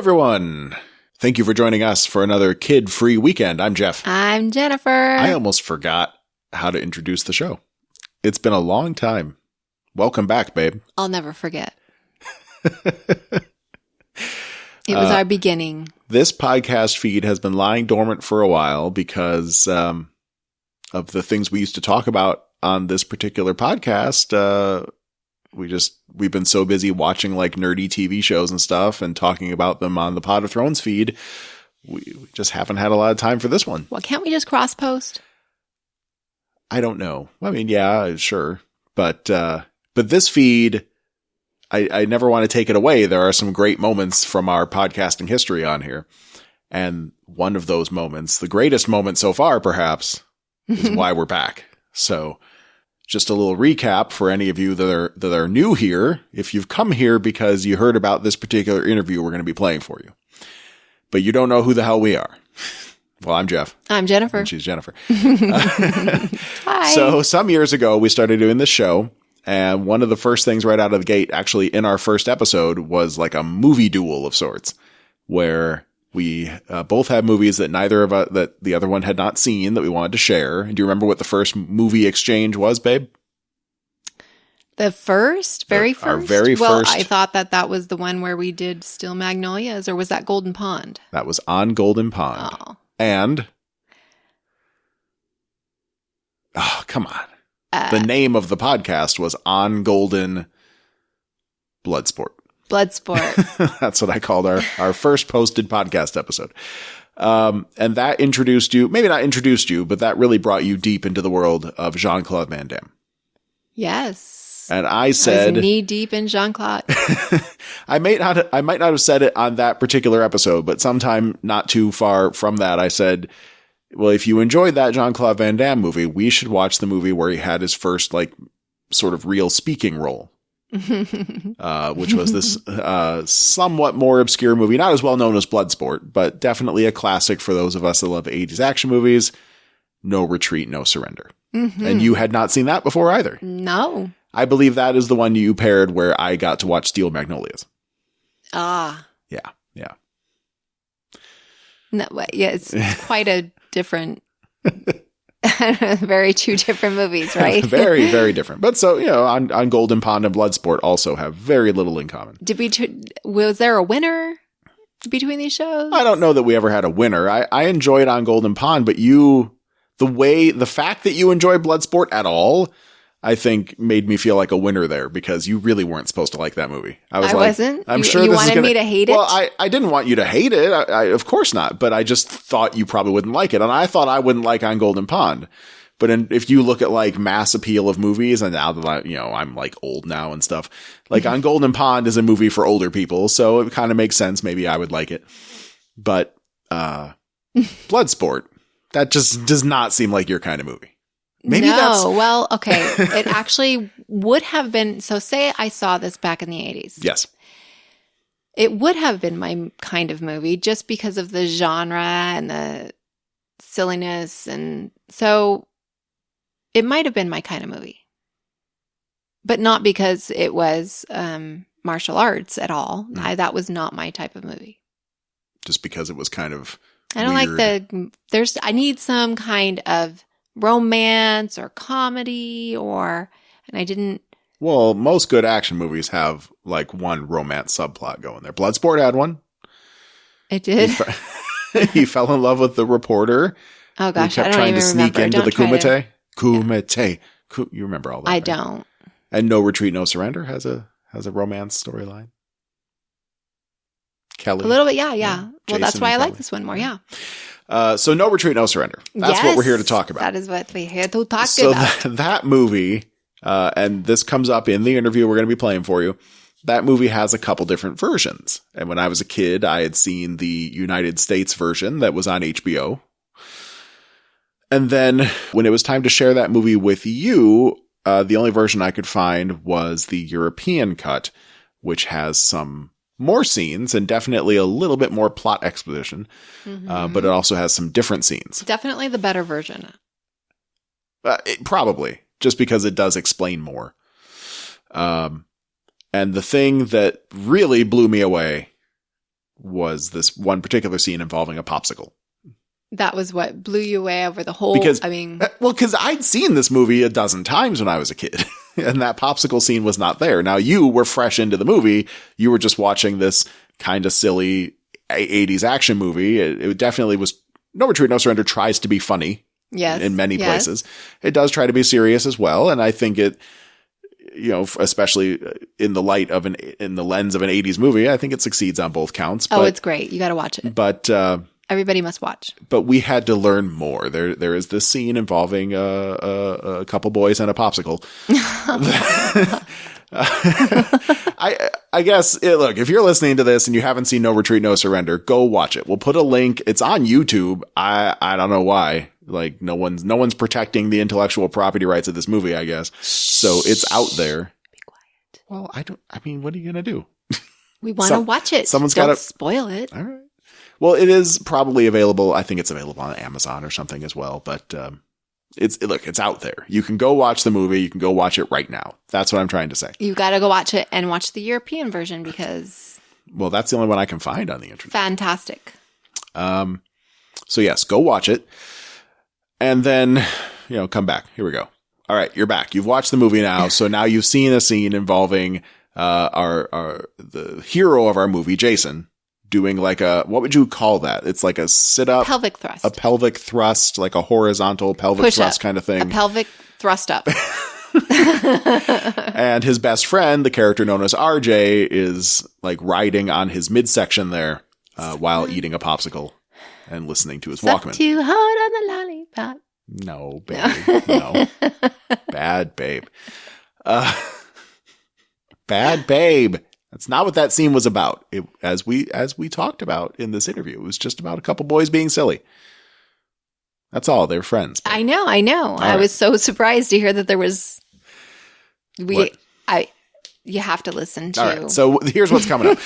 everyone. Thank you for joining us for another kid-free weekend. I'm Jeff. I'm Jennifer. I almost forgot how to introduce the show. It's been a long time. Welcome back, babe. I'll never forget. It was our beginning. This podcast feed has been lying dormant for a while because of the things we used to talk about on this particular podcast. We've been so busy watching like nerdy TV shows and stuff and talking about them on the Pod of Thrones feed. We just haven't had a lot of time for this one. Well, can't we just cross post? I don't know. I mean, yeah, sure. But this feed, I never want to take it away. There are some great moments from our podcasting history on here. And one of those moments, the greatest moment so far, perhaps, is why we're back. So just a little recap for any of you that are new here. If you've come here because you heard about this particular interview we're going to be playing for you, but you don't know who the hell we are. Well, I'm Jeff. I'm Jennifer. And she's Jennifer. Hi. So some years ago, we started doing this show. And one of the first things right out of the gate, actually in our first episode, was like a movie duel of sorts, where we both had movies that that the other one had not seen that we wanted to share. And do you remember what the first movie exchange was, babe? The very first? Our very first. Well, I thought that was the one where we did Steel Magnolias, or was that Golden Pond? That was on Golden Pond. Oh. And, come on. The name of the podcast was On Golden Bloodsport. Bloodsport. That's what I called our first posted podcast episode. And that introduced you, maybe not introduced you, but that really brought you deep into the world of Jean-Claude Van Damme. Yes. And I said, I was knee deep in Jean-Claude. I might not have said it on that particular episode, but sometime not too far from that, I said, well, if you enjoyed that Jean-Claude Van Damme movie, we should watch the movie where he had his first, like, sort of real speaking role. Which was this somewhat more obscure movie, not as well known as Bloodsport, but definitely a classic for those of us that love 80s action movies. No Retreat, No Surrender. Mm-hmm. And you had not seen that before either. No. I believe that is the one you paired where I got to watch Steel Magnolias. Ah. Yeah. No, yeah, it's quite a different, two different movies, right? Very, very different. But so, on Golden Pond and Bloodsport also have very little in common. Was there a winner between these shows? I don't know that we ever had a winner. I enjoyed On Golden Pond, but the fact that you enjoy Bloodsport at all, I think made me feel like a winner there because you really weren't supposed to like that movie. I wasn't. I'm sure you wanted me to hate it. Well, I didn't want you to hate it. I of course not. But I just thought you probably wouldn't like it, and I thought I wouldn't like On Golden Pond. But if you look at like mass appeal of movies, and now that I'm like old now and stuff, like On Golden Pond is a movie for older people, so it kind of makes sense. Maybe I would like it. But Bloodsport, that just does not seem like your kind of movie. Maybe well, okay. It actually would have been. So say I saw this back in the 80s. Yes. It would have been my kind of movie just because of the genre and the silliness. And so it might have been my kind of movie. But not because it was martial arts at all. That was not my type of movie. Just because it was kind of I don't weird. I need some kind of romance or comedy and I didn't. Well, most good action movies have like one romance subplot going there. Bloodsport had one. It did. He fell in love with the reporter. Oh gosh, he kept I don't trying even to sneak remember. into the Kumite. Kumite. You remember all that? I don't. And No Retreat, No Surrender has a romance storyline. Kelly. A little bit, yeah. Well, Jason that's why I like Kelly. this one more, yeah. So No Retreat, No Surrender. That's what we're here to talk about. That is what we're here to talk so about. That movie, and this comes up in the interview we're going to be playing for you, that movie has a couple different versions. And when I was a kid, I had seen the United States version that was on HBO. And then when it was time to share that movie with you, the only version I could find was the European cut, which has some more scenes and definitely a little bit more plot exposition, but it also has some different scenes. Definitely the better version. Probably, just because it does explain more. And the thing that really blew me away was this one particular scene involving a popsicle. That was what blew you away over the whole, Because I'd seen this movie a dozen times when I was a kid, and that popsicle scene was not there. Now, you were fresh into the movie. You were just watching this kind of silly 80s action movie. It definitely was. No Retreat, No Surrender tries to be funny. Yes. In many places. It does try to be serious as well. And I think it, especially in the lens of an 80s movie, I think it succeeds on both counts. But, it's great. You got to watch it. But, everybody must watch. But we had to learn more. There is this scene involving a couple boys and a popsicle. I guess, look, if you're listening to this and you haven't seen No Retreat, No Surrender, go watch it. We'll put a link. It's on YouTube. I don't know why. Like, no one's protecting the intellectual property rights of this movie, I guess. So it's out there. Be quiet. Well, what are you going to do? We want to watch it. Someone's got to spoil it. All right. Well, it is probably available. I think it's available on Amazon or something as well, but, it's out there. You can go watch the movie. You can go watch it right now. That's what I'm trying to say. You got to go watch it and watch the European version because. Well, that's the only one I can find on the internet. Fantastic. So yes, go watch it. And then, come back. Here we go. All right. You're back. You've watched the movie now. So now you've seen a scene involving, the hero of our movie, Jason, doing like what would you call that? It's like a sit-up. Pelvic thrust. A pelvic thrust, like a horizontal pelvic Push thrust up. kind of thing. A pelvic thrust up. And his best friend, the character known as RJ, is like riding on his midsection there while eating a popsicle and listening to his Walkman. Too hard on the lollipop. No, babe. No. Bad babe. Bad babe. That's not what that scene was about. As we talked about in this interview, it was just about a couple boys being silly. That's all. They're friends. I know. I was so surprised to hear that there was. You have to listen to. All right. So here's what's coming up.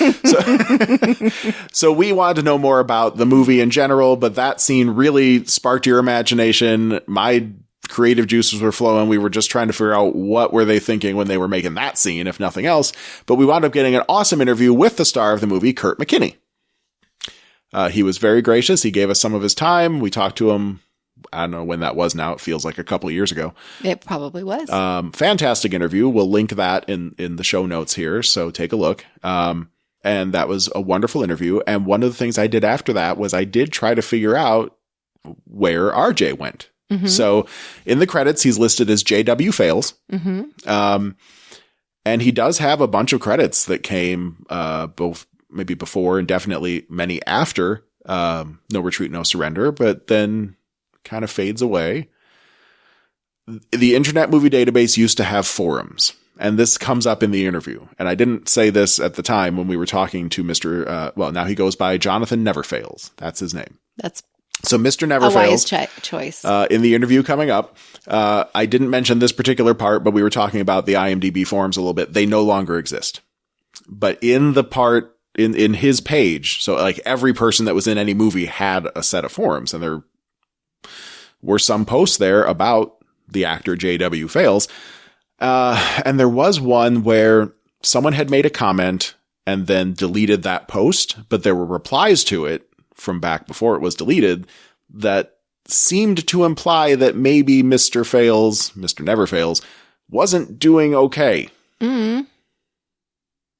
So we wanted to know more about the movie in general, but that scene really sparked your imagination. My creative juices were flowing. We were just trying to figure out what were they thinking when they were making that scene, if nothing else. But we wound up getting an awesome interview with the star of the movie, Kurt McKinney. He was very gracious. He gave us some of his time. We talked to him. I don't know when that was now. It feels like a couple of years ago. It probably was. Fantastic interview. We'll link that in the show notes here. So take a look. And that was a wonderful interview. And one of the things I did after that was I did try to figure out where RJ went. Mm-hmm. So in the credits, he's listed as JW Fails. Mm-hmm. And he does have a bunch of credits that came both maybe before and definitely many after No Retreat, No Surrender, but then kind of fades away. The Internet Movie Database used to have forums, and this comes up in the interview. And I didn't say this at the time when we were talking to Mr. Now he goes by Jonathan Neverfails. That's his name. So Mr. Neverfails, choice. In the interview coming up, I didn't mention this particular part, but we were talking about the IMDb forums a little bit. They no longer exist. But in the part, in his page, so like every person that was in any movie had a set of forums, and there were some posts there about the actor J.W. Fails. And there was one where someone had made a comment and then deleted that post, but there were replies to it from back before it was deleted that seemed to imply that maybe Mr. Neverfails, wasn't doing okay. Mm.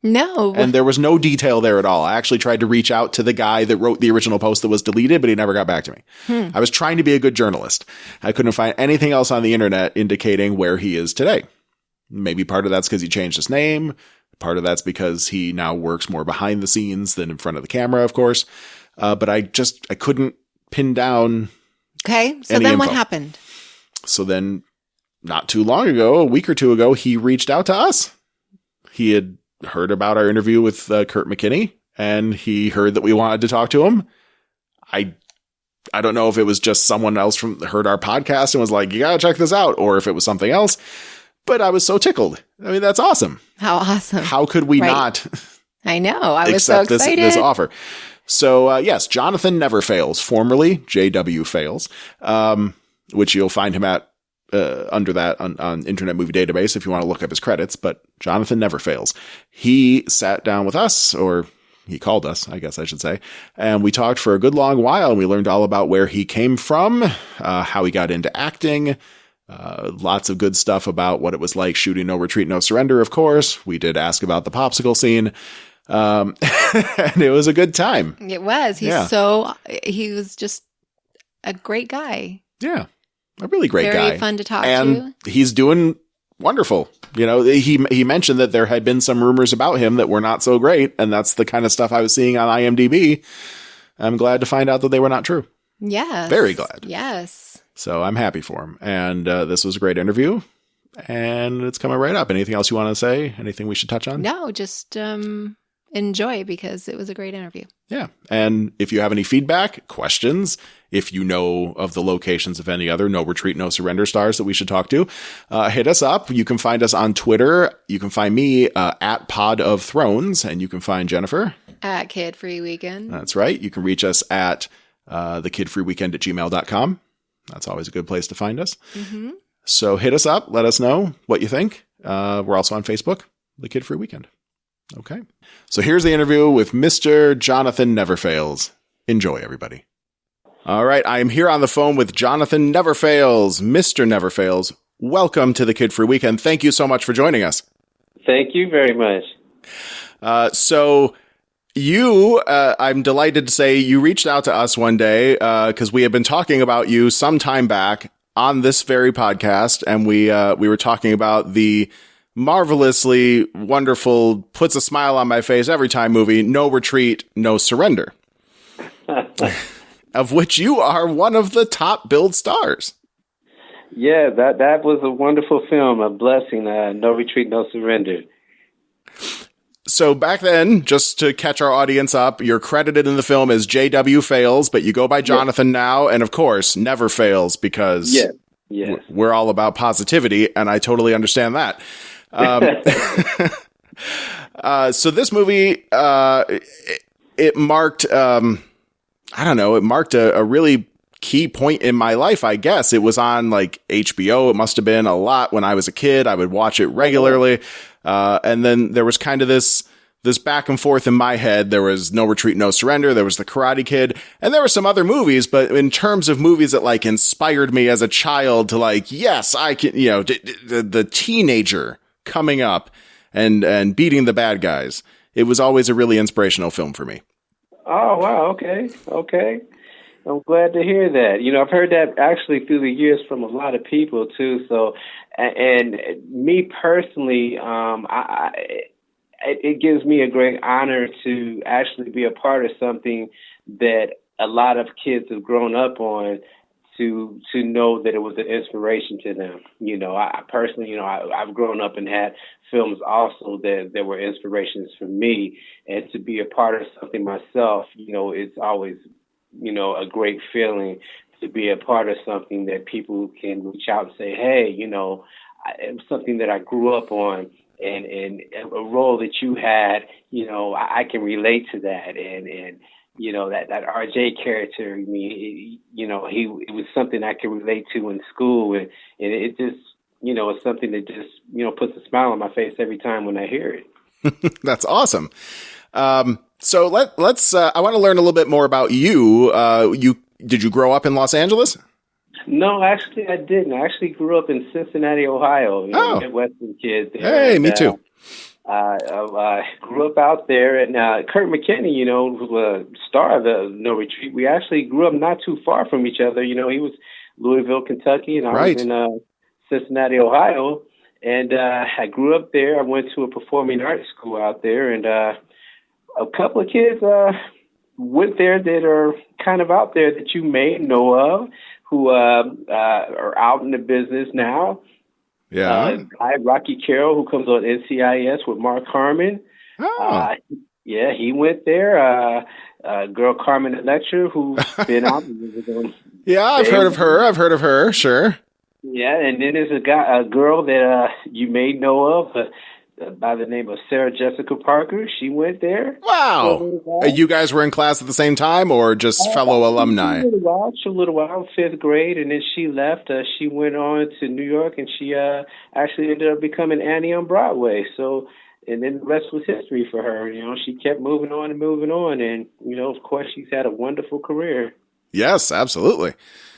No. And there was no detail there at all. I actually tried to reach out to the guy that wrote the original post that was deleted, but he never got back to me. I was trying to be a good journalist. I couldn't find anything else on the internet indicating where he is today. Maybe part of that's because he changed his name. Part of that's because he now works more behind the scenes than in front of the camera, of course. But I couldn't pin down. Okay. So then what happened? So then not too long ago, a week or two ago, he reached out to us. He had heard about our interview with Kurt McKinney, and he heard that we wanted to talk to him. I don't know if it was just someone else heard our podcast and was like, you got to check this out, or if it was something else. But I was so tickled. I mean, that's awesome. How awesome. How could we not? I know. I was so excited. This offer. So, yes, Jonathan Neverfails, formerly J.W. Fails, which you'll find him at under that on Internet Movie Database if you want to look up his credits. But Jonathan Neverfails. He sat down with us, or he called us, I guess I should say. And we talked for a good long while, and we learned all about where he came from, how he got into acting, lots of good stuff about what it was like shooting No Retreat, No Surrender, of course. We did ask about the popsicle scene. And it was a good time. It was. He was just a great guy. Yeah. A really great guy. Very fun to talk to. And he's doing wonderful. You know, he mentioned that there had been some rumors about him that were not so great, and that's the kind of stuff I was seeing on IMDb. I'm glad to find out that they were not true. Yes. Very glad. Yes. So I'm happy for him. And this was a great interview, and it's coming right up. Anything else you want to say? Anything we should touch on? No, just enjoy, because it was a great interview. Yeah. And if you have any feedback, questions, if you know of the locations of any other No Retreat, No Surrender stars that we should talk to, hit us up. You can find us on Twitter. You can find me at Pod of Thrones, and you can find Jennifer at Kid Free Weekend. That's right. You can reach us at thekidfreeweekend@gmail.com. That's always a good place to find us. Mm-hmm. So hit us up. Let us know what you think. We're also on Facebook, The Kid Free Weekend. Okay. So here's the interview with Mr. Jonathan Neverfails. Enjoy, everybody. All right. I am here on the phone with Jonathan Neverfails. Mr. Neverfails, welcome to the Kid Free Weekend. Thank you so much for joining us. Thank you very much. So you, I'm delighted to say you reached out to us one day because we had been talking about you some time back on this very podcast, and we were talking about the marvelously wonderful, puts a smile on my face every time movie, No Retreat, No Surrender, of which you are one of the top billed stars. Yeah, that was a wonderful film, a blessing, No Retreat, No Surrender. So back then, just to catch our audience up, you're credited in the film as J.W. Fails, but you go by Jonathan now, and of course, Never Fails, because we're all about positivity, and I totally understand that. So this movie, it marked, it marked a really key point in my life, I guess. It was on like HBO. It must have been a lot when I was a kid. I would watch it regularly. And then there was kind of this back and forth in my head. There was No Retreat, No Surrender. There was The Karate Kid, and there were some other movies, but in terms of movies that like inspired me as a child to like, yes, I can, the teenager coming up and beating the bad guys. It was always a really inspirational film for me. Oh, wow. Okay. I'm glad to hear that. I've heard that actually through the years from a lot of people too. So, and me personally, it gives me a great honor to actually be a part of something that a lot of kids have grown up on, to know that it was an inspiration to them. I personally, I've grown up and had films also that were inspirations for me, and to be a part of something myself, it's always, a great feeling to be a part of something that people can reach out and say, hey, it's something that I grew up on, and a role that you had, I can relate to that. And that RJ character, I mean, it was something I could relate to in school. And it just, it's something that just, puts a smile on my face every time when I hear it. That's awesome. So let's, I want to learn a little bit more about you. Did you grow up in Los Angeles? No, actually, I didn't. I actually grew up in Cincinnati, Ohio. Midwestern kid there. Hey, me too. I grew up out there, and Kurt McKinney, was a star of the No Retreat. We actually grew up not too far from each other. He was Louisville, Kentucky, and I was in Cincinnati, Ohio. And I grew up there. I went to a performing arts school out there, and a couple of kids went there that are kind of out there that you may know of, who are out in the business now. Yeah. I have Rocky Carroll, who comes on NCIS with Mark Harmon. Oh. He went there. Girl Carmen Electra, who's been out. Yeah, I've heard of her. Sure. Yeah, and then there's a girl that you may know of by the name of Sarah Jessica Parker. She went there. Wow. You guys were in class at the same time, or just fellow alumni? A little while, fifth grade, and then she left. She went on to New York, and she actually ended up becoming Annie on Broadway. So, then the rest was history for her. You know, she kept moving on and moving on. And, you know, of course, she's had a wonderful career. Yes, absolutely.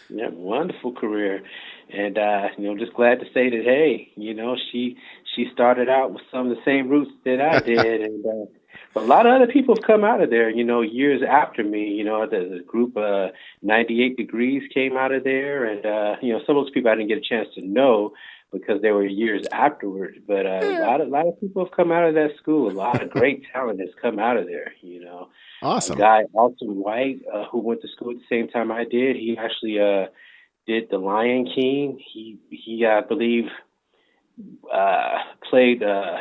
Yeah, wonderful career. And, you know, just glad to say that, hey, you know, she started out with some of the same roots that I did. And but a lot of other people have come out of there, you know, years after me. You know, the group 98 Degrees came out of there. And, you know, some of those people I didn't get a chance to know because they were years afterwards. But a lot of people have come out of that school. A lot of great talent has come out of there, you know. Awesome. A guy, Alton White, who went to school at the same time I did, he actually did The Lion King. He I believe, played The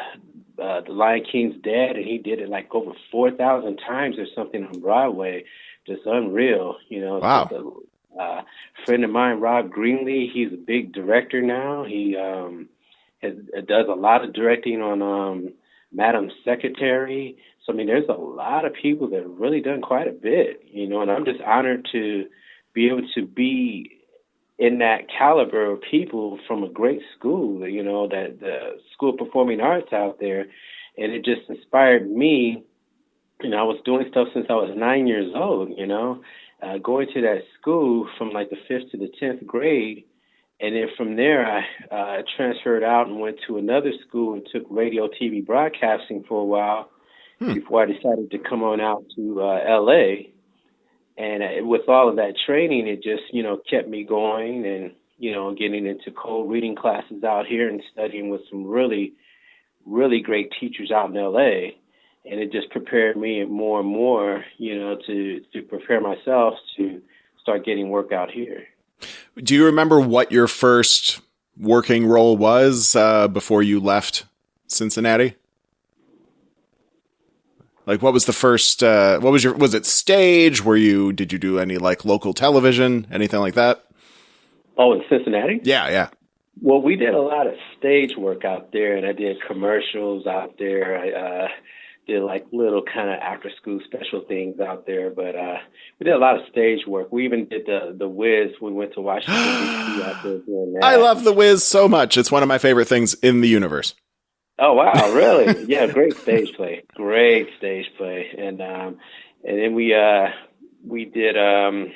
Lion King's dad, and he did it like over 4,000 times or something on Broadway. Just unreal, you know. Wow. Friend of mine, Rob Greenlee, he's a big director now. He does a lot of directing on Madam Secretary. So, I mean, there's a lot of people that have really done quite a bit, you know, and I'm just honored to be able to be in that caliber of people from a great school, you know, that the School of Performing Arts out there. And it just inspired me. You know, I was doing stuff since I was 9 years old, you know, going to that school from like the 5th to the 10th grade. And then from there, I transferred out and went to another school and took radio, TV broadcasting for a while before I decided to come on out to L.A. And with all of that training, it just, you know, kept me going and, you know, getting into cold reading classes out here and studying with some really, really great teachers out in L.A. And it just prepared me more and more, you know, to prepare myself to start getting work out here. Do you remember what your first working role was before you left Cincinnati? Like, what was the first, was it stage? Did you do any like local television, anything like that? Oh, in Cincinnati? Yeah. Well, we did a lot of stage work out there, and I did commercials out there. I did like little kind of after school special things out there, but we did a lot of stage work. We even did the Wiz. We went to Washington, D.C. out there doing that. I love the Wiz so much. It's one of my favorite things in the universe. Oh, wow, really? Yeah, great stage play. Great stage play. And then we did, I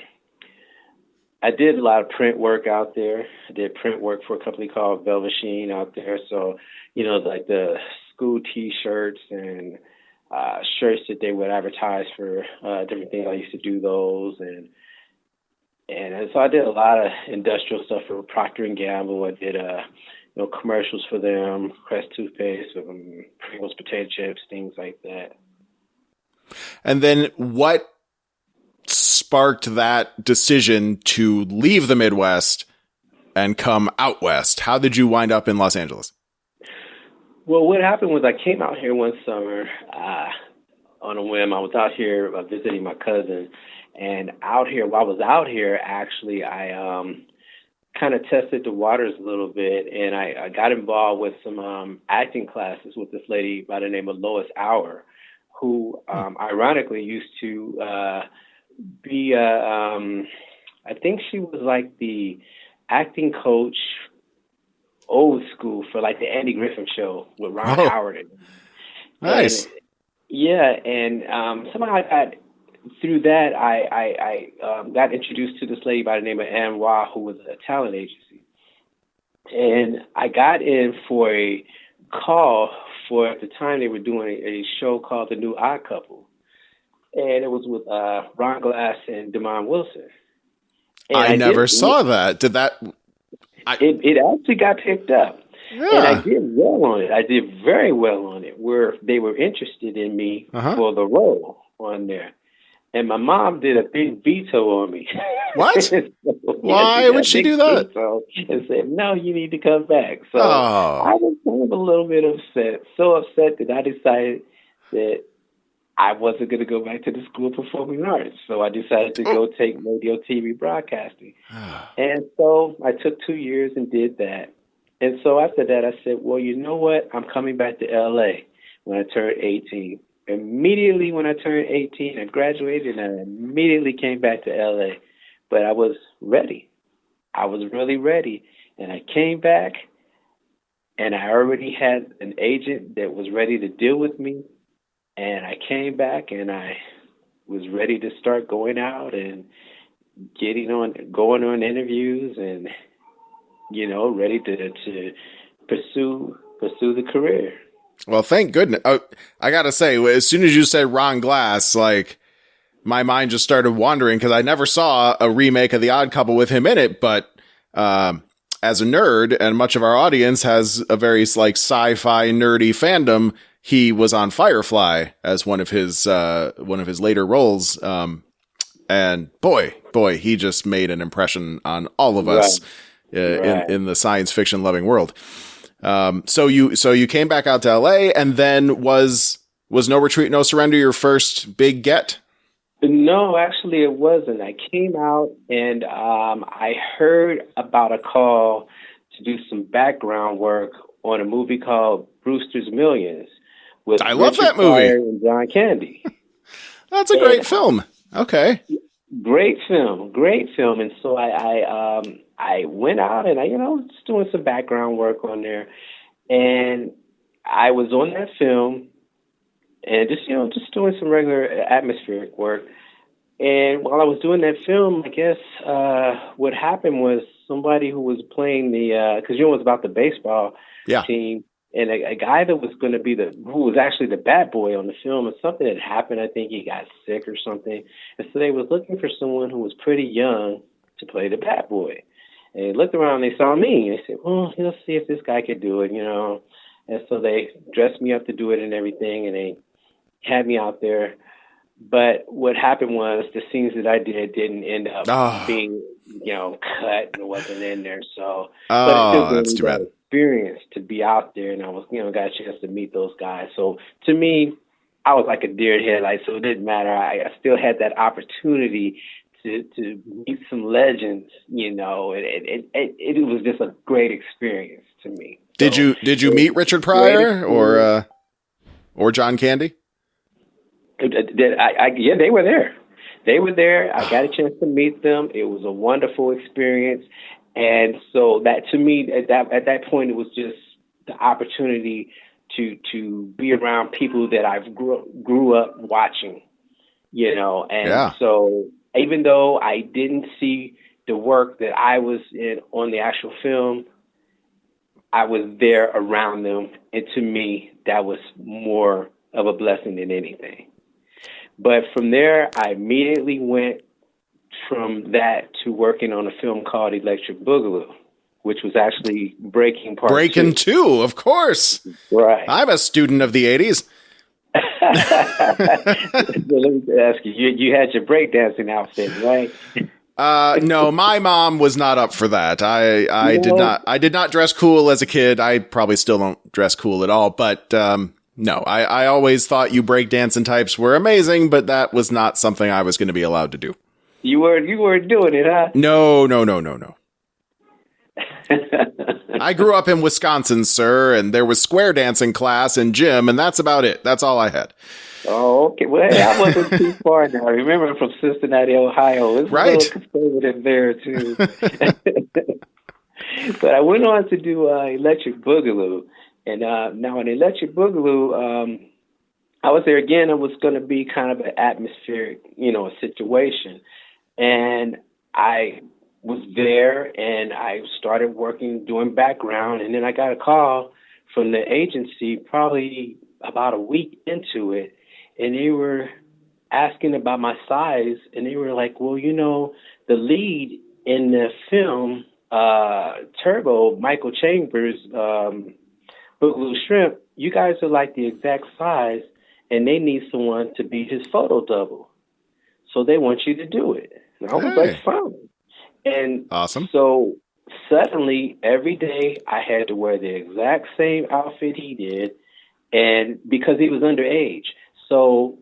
did a lot of print work out there. I did print work for a company called Velvet Sheen out there. So, you know, like the school T-shirts and shirts that they would advertise for different things. I used to do those. And so I did a lot of industrial stuff for Procter & Gamble. I did you know, commercials for them, Crest toothpaste, Pringles potato chips, things like that. And then what sparked that decision to leave the Midwest and come out West? How did you wind up in Los Angeles? Well, what happened was I came out here one summer on a whim. I was out here visiting my cousin. And out here, while I was out here, actually, I kind of tested the waters a little bit, and I got involved with some acting classes with this lady by the name of Lois Auer, who ironically used to be, I think she was like the acting coach, old school, for like the Andy Griffith Show with Ron Howard. Nice. And somehow I got, through that, I got introduced to this lady by the name of Ann Wah, who was a talent agency. And I got in for a call for, at the time, they were doing a show called The New Odd Couple. And it was with Ron Glass and Damon Wilson. And I never saw that. Did that? It actually got picked up. Yeah. And I did well on it. I did very well on it, where they were interested in me for the role on there. And my mom did a big veto on me. What? So, why would she do that? And said, no, you need to come back. So I was kind of a little bit upset. So upset that I decided that I wasn't going to go back to the School of Performing Arts. So I decided to go take radio, TV broadcasting. And so I took 2 years and did that. And so after that, I said, well, you know what? I'm coming back to L.A. when I turned 18. Immediately when I turned 18, I graduated and I immediately came back to L.A. But I was ready. I was really ready. And I came back and I already had an agent that was ready to deal with me. And I came back and I was ready to start going out and going on interviews and, ready to pursue the career. Well, thank goodness. I gotta say, as soon as you said Ron Glass, like, my mind just started wandering because I never saw a remake of The Odd Couple with him in it. But as a nerd, and much of our audience has a very like sci-fi nerdy fandom, he was on Firefly as one of his later roles. And boy, he just made an impression on all of us in the science fiction loving world. So you came back out to LA, and then was No Retreat, No Surrender your first big get? No, actually it wasn't. I came out and I heard about a call to do some background work on a movie called Brewsters Millions. I love that movie. Pryor and John Candy. That's a great film. Okay. Great film. And so I went out and I, just doing some background work on there. And I was on that film and just doing some regular atmospheric work. And while I was doing that film, I guess what happened was somebody who was playing because it was about the baseball team, and a guy that was going to be who was actually the bad boy on the film, and something had happened. I think he got sick or something. And so they was looking for someone who was pretty young to play the bad boy. And they looked around and they saw me. And they said, well, let's see if this guy could do it, And so they dressed me up to do it and everything, and they had me out there. But what happened was the scenes that I did didn't end up being, cut and wasn't in there. So, but it that's too bad. Experience to be out there, and I was, got a chance to meet those guys. So to me, I was like a deer in headlights, so it didn't matter. I still had that opportunity to meet some legends, It was just a great experience to me. Did you meet Richard Pryor or John Candy? Yeah, they were there. I got a chance to meet them. It was a wonderful experience. And so that, to me, at that point, it was just the opportunity to be around people that I've grew up watching, And so even though I didn't see the work that I was in on the actual film, I was there around them. And to me, that was more of a blessing than anything. But from there, I immediately went from that to working on a film called Electric Boogaloo, which was actually Breaking Part 2. Breaking 2, of course. Right. I'm a student of the 80s. So let me ask you, you had your breakdancing outfit, right? No, my mom was not up for that. I did not dress cool as a kid. I probably still don't dress cool at all, but no, I always thought you breakdancing types were amazing, but that was not something I was going to be allowed to do. You weren't doing it, huh? No. I grew up in Wisconsin, sir, and there was square dancing class and gym, and that's about it. That's all I had. Oh, okay. Well, hey, I wasn't too far now. Remember, I'm from Cincinnati, Ohio. It's right. A little conservative there, too. But I went on to do Electric Boogaloo. And now in Electric Boogaloo, I was there again. It was going to be kind of an atmospheric, situation. And I was there and I started doing background. And then I got a call from the agency probably about a week into it. And they were asking about my size. And they were like, well, the lead in the film, Turbo, Michael Chambers, Boogaloo Shrimp, you guys are like the exact size, and they need someone to be his photo double. So they want you to do it. And I was like, fine. And awesome. So suddenly, every day, I had to wear the exact same outfit he did, and because he was underage. So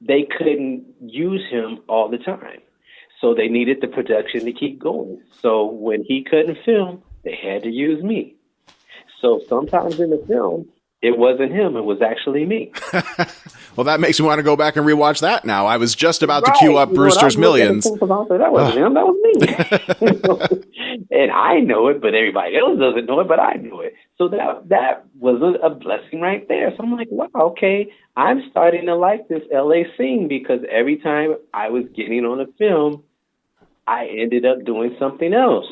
they couldn't use him all the time. So they needed the production to keep going. So when he couldn't film, they had to use me. So sometimes in the film, it wasn't him. It was actually me. Well, that makes me want to go back and rewatch that now. I was just about to queue up Brewsters Millions. That wasn't him. That was And I know it, but everybody else doesn't know it, but I know it. So that was a blessing right there. So I'm like, wow, okay, I'm starting to like this LA scene, because every time I was getting on a film, I ended up doing something else.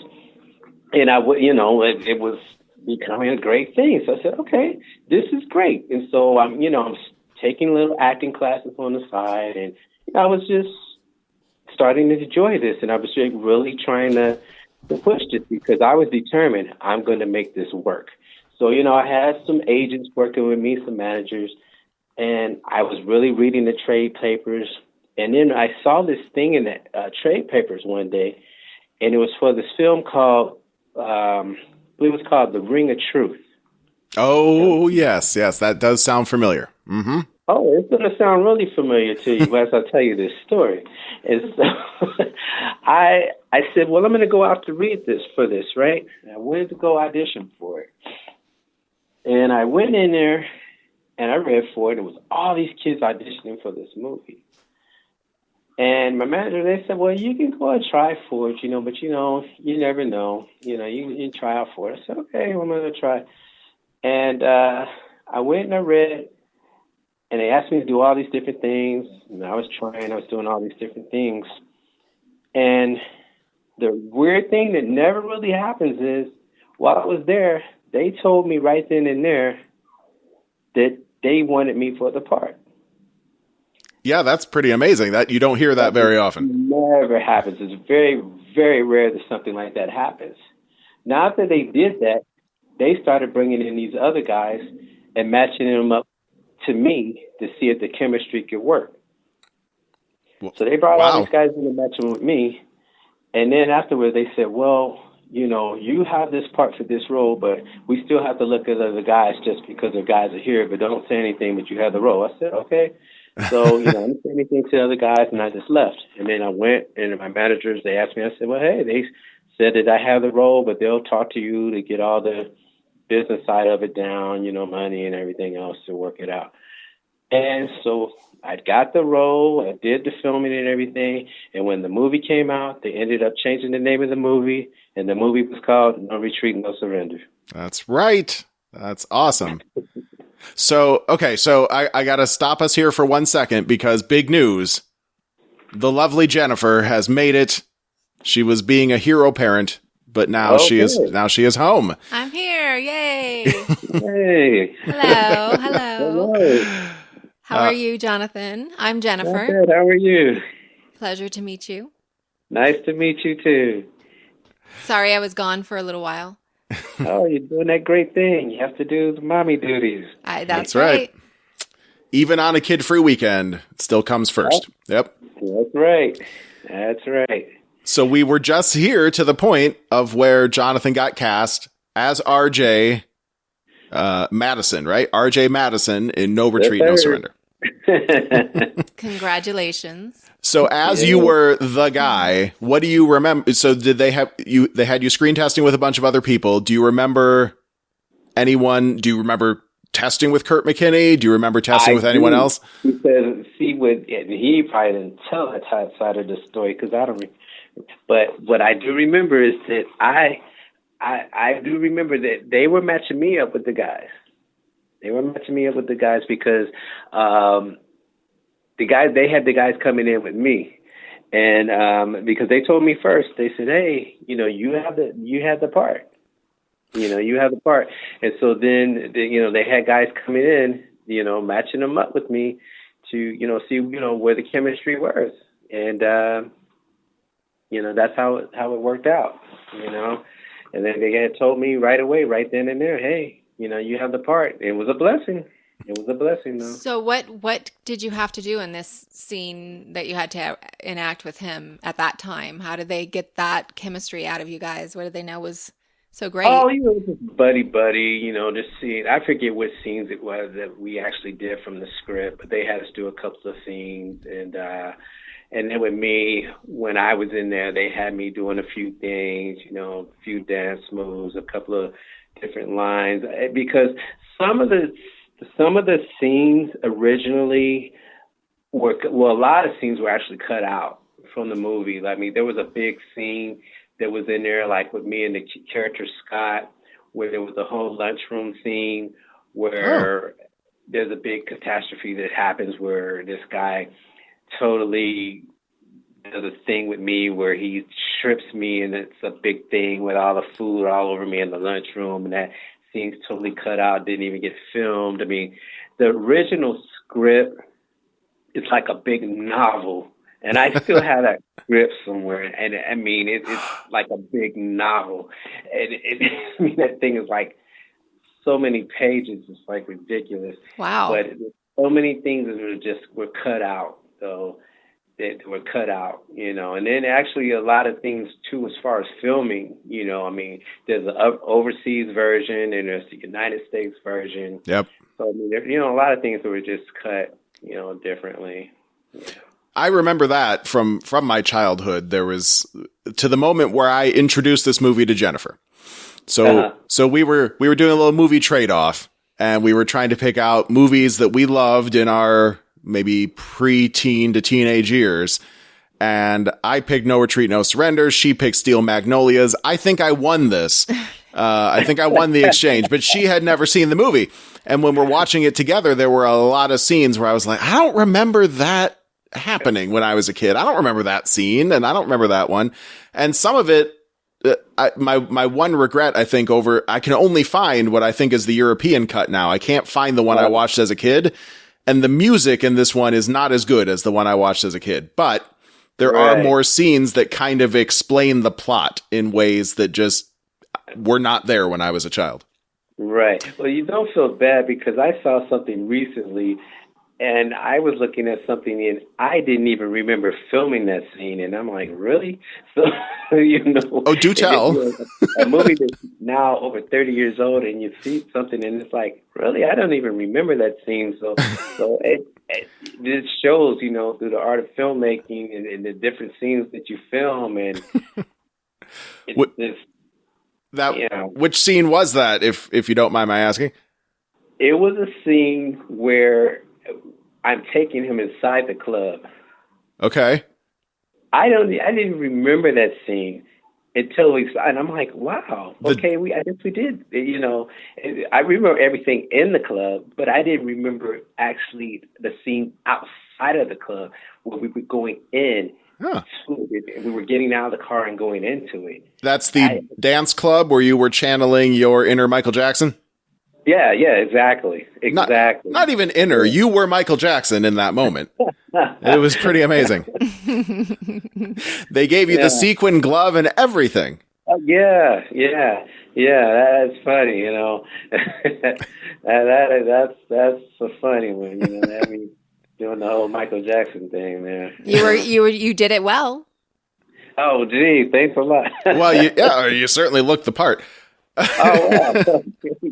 And I would, it was becoming a great thing. So I said, okay, this is great. And so I'm taking little acting classes on the side, and I was just starting to enjoy this. And I was really trying to push this, because I was determined I'm going to make this work. So, I had some agents working with me, some managers, and I was really reading the trade papers. And then I saw this thing in the trade papers one day, and it was for this film called, I believe it was called The Ring of Truth. Oh, yes, that does sound familiar. Mm-hmm. Oh, it's going to sound really familiar to you as I tell you this story. And so I said, well, I'm going to go out to read this, right? And I went to go audition for it. And I went in there and I read for it. It was all these kids auditioning for this movie. And my manager, they said, well, you can go and try for it, but you never know. You try out for it. I said, okay, I'm going to try. And I went and I read. And they asked me to do all these different things. And I was doing all these different things. And the weird thing that never really happens is, while I was there, they told me right then and there that they wanted me for the part. Yeah, that's pretty amazing. That you don't hear that very often. Never happens. It's very, very rare that something like that happens. Now, after they did that, they started bringing in these other guys and matching them up to me to see if the chemistry could work. So they brought all these guys in to match them with me. And then afterwards they said, well, you have this part for this role, but we still have to look at other guys just because the guys are here, but don't say anything, but you have the role. I said, okay. So, I didn't say anything to the other guys, and I just left. And then I went, and my managers, they asked me, I said, well, hey, they said that I have the role, but they'll talk to you to get all the business side of it down, money and everything else to work it out. And so I got the role, I did the filming and everything, and when the movie came out, they ended up changing the name of the movie, and the movie was called No Retreat, No Surrender. That's right. That's awesome. So I got to stop us here for 1 second, because big news. The lovely Jennifer has made it. She was being a hero parent, but now she is home. I'm here. Yay. Hey. Hello. Hello. How are you, Jonathan? I'm Jennifer. Good. How are you? Pleasure to meet you. Nice to meet you, too. Sorry I was gone for a little while. Oh, you're doing that great thing. You have to do the mommy duties. That's right. Even on a kid-free weekend, it still comes first. Yep. That's right. So we were just here to the point of where Jonathan got cast as RJ Madison, right? RJ Madison in No Retreat, No Surrender. Congratulations. So as you were the guy, what do you remember? So did they had you screen testing with a bunch of other people. Do you remember anyone? Do you remember testing with Kurt McKinney? Do you remember testing with anyone else? Because he probably didn't tell that side of the story, because I don't. But what I do remember is that I do remember that they were matching me up with the guys. Because they had the guys coming in with me, and because they told me first, they said, "Hey, you have the part. You have the part." And so then they had guys coming in, matching them up with me to see where the chemistry was, and that's how it worked out, And then they had told me right away, right then and there, hey, you have the part. It was a blessing. Though. So what did you have to do in this scene that you had to enact with him at that time? How did they get that chemistry out of you guys? What did they know was so great? Oh, just buddy, just scene. I forget what scenes it was that we actually did from the script, but they had us do a couple of scenes, and then with me, when I was in there, they had me doing a few things, a few dance moves, a couple of different lines, because some of the scenes originally a lot of scenes were actually cut out from the movie. I mean, there was a big scene that was in there, like with me and the character Scott, where there was a whole lunchroom scene where there's a big catastrophe that happens where this guy totally does a thing with me where he trips me, and it's a big thing with all the food all over me in the lunchroom, and that scene's totally cut out, didn't even get filmed. I mean, the original script is like a big novel, and I still have that script somewhere, and I mean, it's like a big novel, and I mean, that thing is like so many pages, it's like ridiculous. Wow. But so many things that were cut out, though. That were cut out, you know, and then actually a lot of things too as far as filming, you know. I mean, there's an overseas version and there's the United States version. Yep. So I mean, you know, a lot of things that were just cut, you know, differently. Yeah. I remember that from my childhood. There was to the moment where I introduced this movie to Jennifer. So we were doing a little movie trade off, and we were trying to pick out movies that we loved in our maybe pre-teen to teenage years. And I picked No Retreat, No Surrender. She picked Steel Magnolias. I think I won this. I think I won the exchange, but she had never seen the movie. And when we're watching it together, there were a lot of scenes where I was like, I don't remember that happening when I was a kid. I don't remember that scene, and I don't remember that one. And some of it, my one regret, I think, I can only find what I think is the European cut now. I can't find the one I watched as a kid. And the music in this one is not as good as the one I watched as a kid. But there are more scenes that kind of explain the plot in ways that just were not there when I was a child. Right. Well, you don't feel bad because I saw something recently and I was looking at something and I didn't even remember filming that scene. And I'm like, really? So, you know. Oh, do tell. A movie that's now over 30 years old and you see something and it's like, really? I don't even remember that scene. So it shows, you know, through the art of filmmaking and the different scenes that you film. And which scene was that, if you don't mind my asking? It was a scene where I'm taking him inside the club. Okay. I didn't remember that scene until and I'm like, wow, okay, I guess we did, you know. I remember everything in the club, but I didn't remember actually the scene outside of the club where we were going in. Huh. We were getting out of the car and going into it. That's the dance club where you were channeling your inner Michael Jackson? Yeah, exactly. Not even inner. You were Michael Jackson in that moment. It was pretty amazing. They gave you the sequin glove and everything. Yeah. That's funny, you know. that's a funny one, you know. I mean, doing the whole Michael Jackson thing, man. You did it well. Oh, gee, thanks a lot. Well, you certainly looked the part. Oh, wow.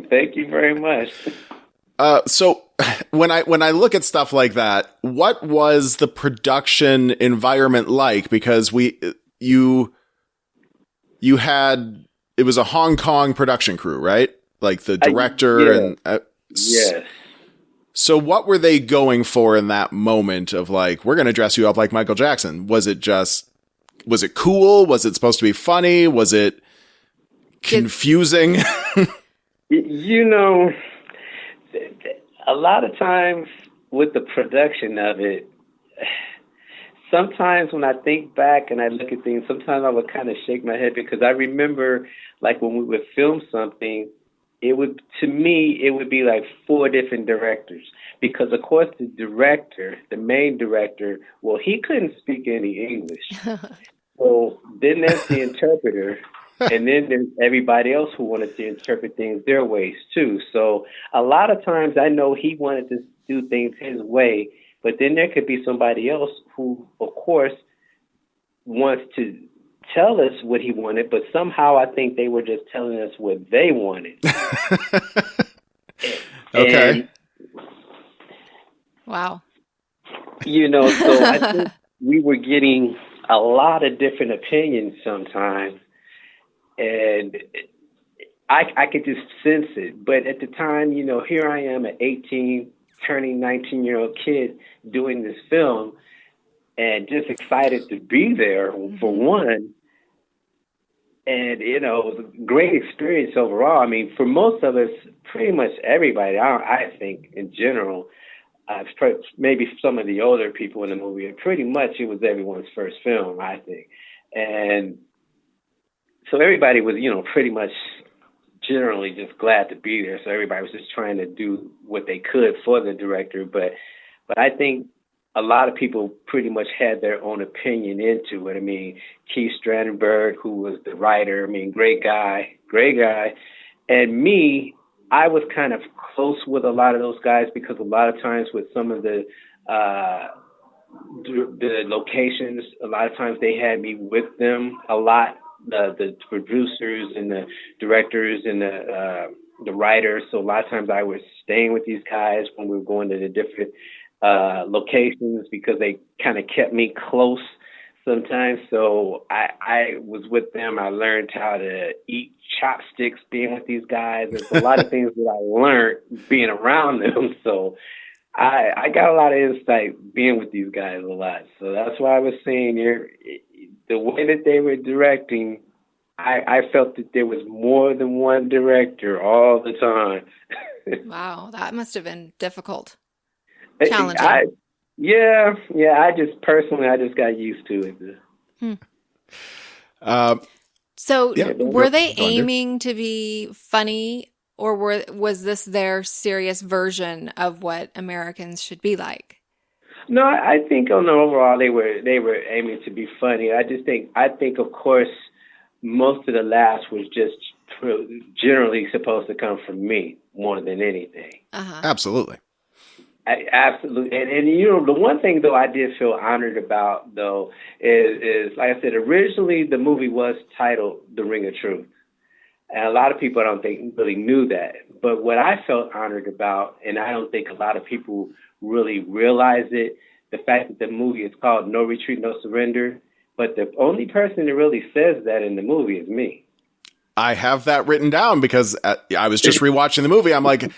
Thank you very much. So when I look at stuff like that, what was the production environment like? Because you had, it was a Hong Kong production crew, right? Like the director yes. So what were they going for in that moment of like, we're going to dress you up like Michael Jackson? Was it cool? Was it supposed to be funny? Was it confusing? You know, a lot of times with the production of it, sometimes when I think back and I look at things, sometimes I would kind of shake my head because I remember like when we would film something, it would be like 4 different directors because of course the main director, well, he couldn't speak any English. So then there's the interpreter. And then there's everybody else who wanted to interpret things their ways too. So a lot of times I know he wanted to do things his way, but then there could be somebody else who, of course, wants to tell us what he wanted, but somehow I think they were just telling us what they wanted. Okay. Wow. You know, so I think we were getting a lot of different opinions sometimes. And I could just sense it. But at the time, you know, here I am, an 18, turning 19-year-old kid doing this film. and just excited to be there for one. And, you know, it was a great experience overall. I mean, for most of us, pretty much everybody, I think in general, maybe some of the older people in the movie, pretty much it was everyone's first film, I think. And so everybody was, you know, pretty much generally just glad to be there. So everybody was just trying to do what they could for the director. But I think a lot of people pretty much had their own opinion into it. I mean, Keith Strandenberg, who was the writer, I mean, great guy. And me, I was kind of close with a lot of those guys because a lot of times with some of the locations, a lot of times they had me with them a lot, the producers and the directors and the writers. So a lot of times I was staying with these guys when we were going to the different locations because they kind of kept me close sometimes. So I was with them. I learned how to eat chopsticks being with these guys. There's a lot of things that I learned being around them. So I got a lot of insight being with these guys a lot. So that's why I was saying the way that they were directing, I felt that there was more than one director all the time. Wow, that must have been difficult. Challenging. I just got used to it. Were they aiming to be funny, or was this their serious version of what Americans should be like? No, I think on the overall they were aiming to be funny. I think of course most of the laughs was just generally supposed to come from me more than anything. Uh-huh. Absolutely. Absolutely. And you know, the one thing, though, I did feel honored about, though, is like I said, originally the movie was titled The Ring of Truth. And a lot of people, I don't think, really knew that. But what I felt honored about, and I don't think a lot of people really realize it, the fact that the movie is called No Retreat, No Surrender. But the only person that really says that in the movie is me. I have that written down because I was just rewatching the movie. I'm like,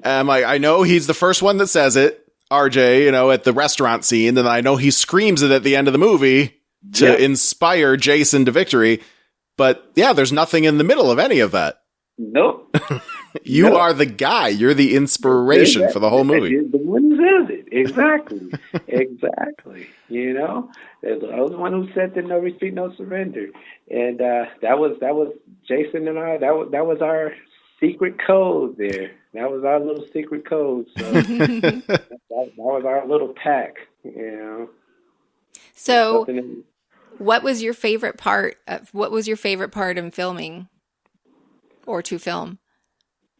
I know he's the first one that says it, RJ, you know, at the restaurant scene. And I know he screams it at the end of the movie to inspire Jason to victory. But yeah, there's nothing in the middle of any of that. Nope. You are the guy. You're the inspiration for the whole movie. The one who says it. Exactly. Exactly. You know, I was the one who said the No Retreat, No Surrender. And that was Jason and I. That was our secret code there. That was our little secret code. So that was our little pack, you know. So what was your favorite part in filming or to film?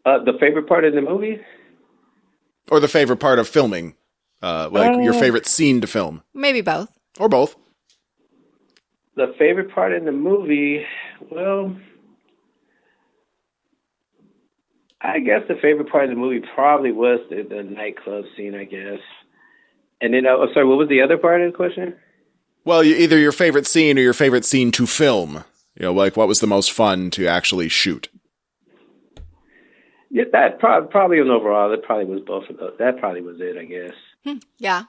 The favorite part of the movie? Or the favorite part of filming? Your favorite scene to film? Maybe both. Or both. The favorite part in the movie, well, I guess the favorite part of the movie probably was the nightclub scene, I guess. And then, sorry, what was the other part of the question? Well, either your favorite scene or your favorite scene to film. You know, like what was the most fun to actually shoot? Yeah, that probably an overall. That probably was both of those. That probably was it, I guess. Yeah.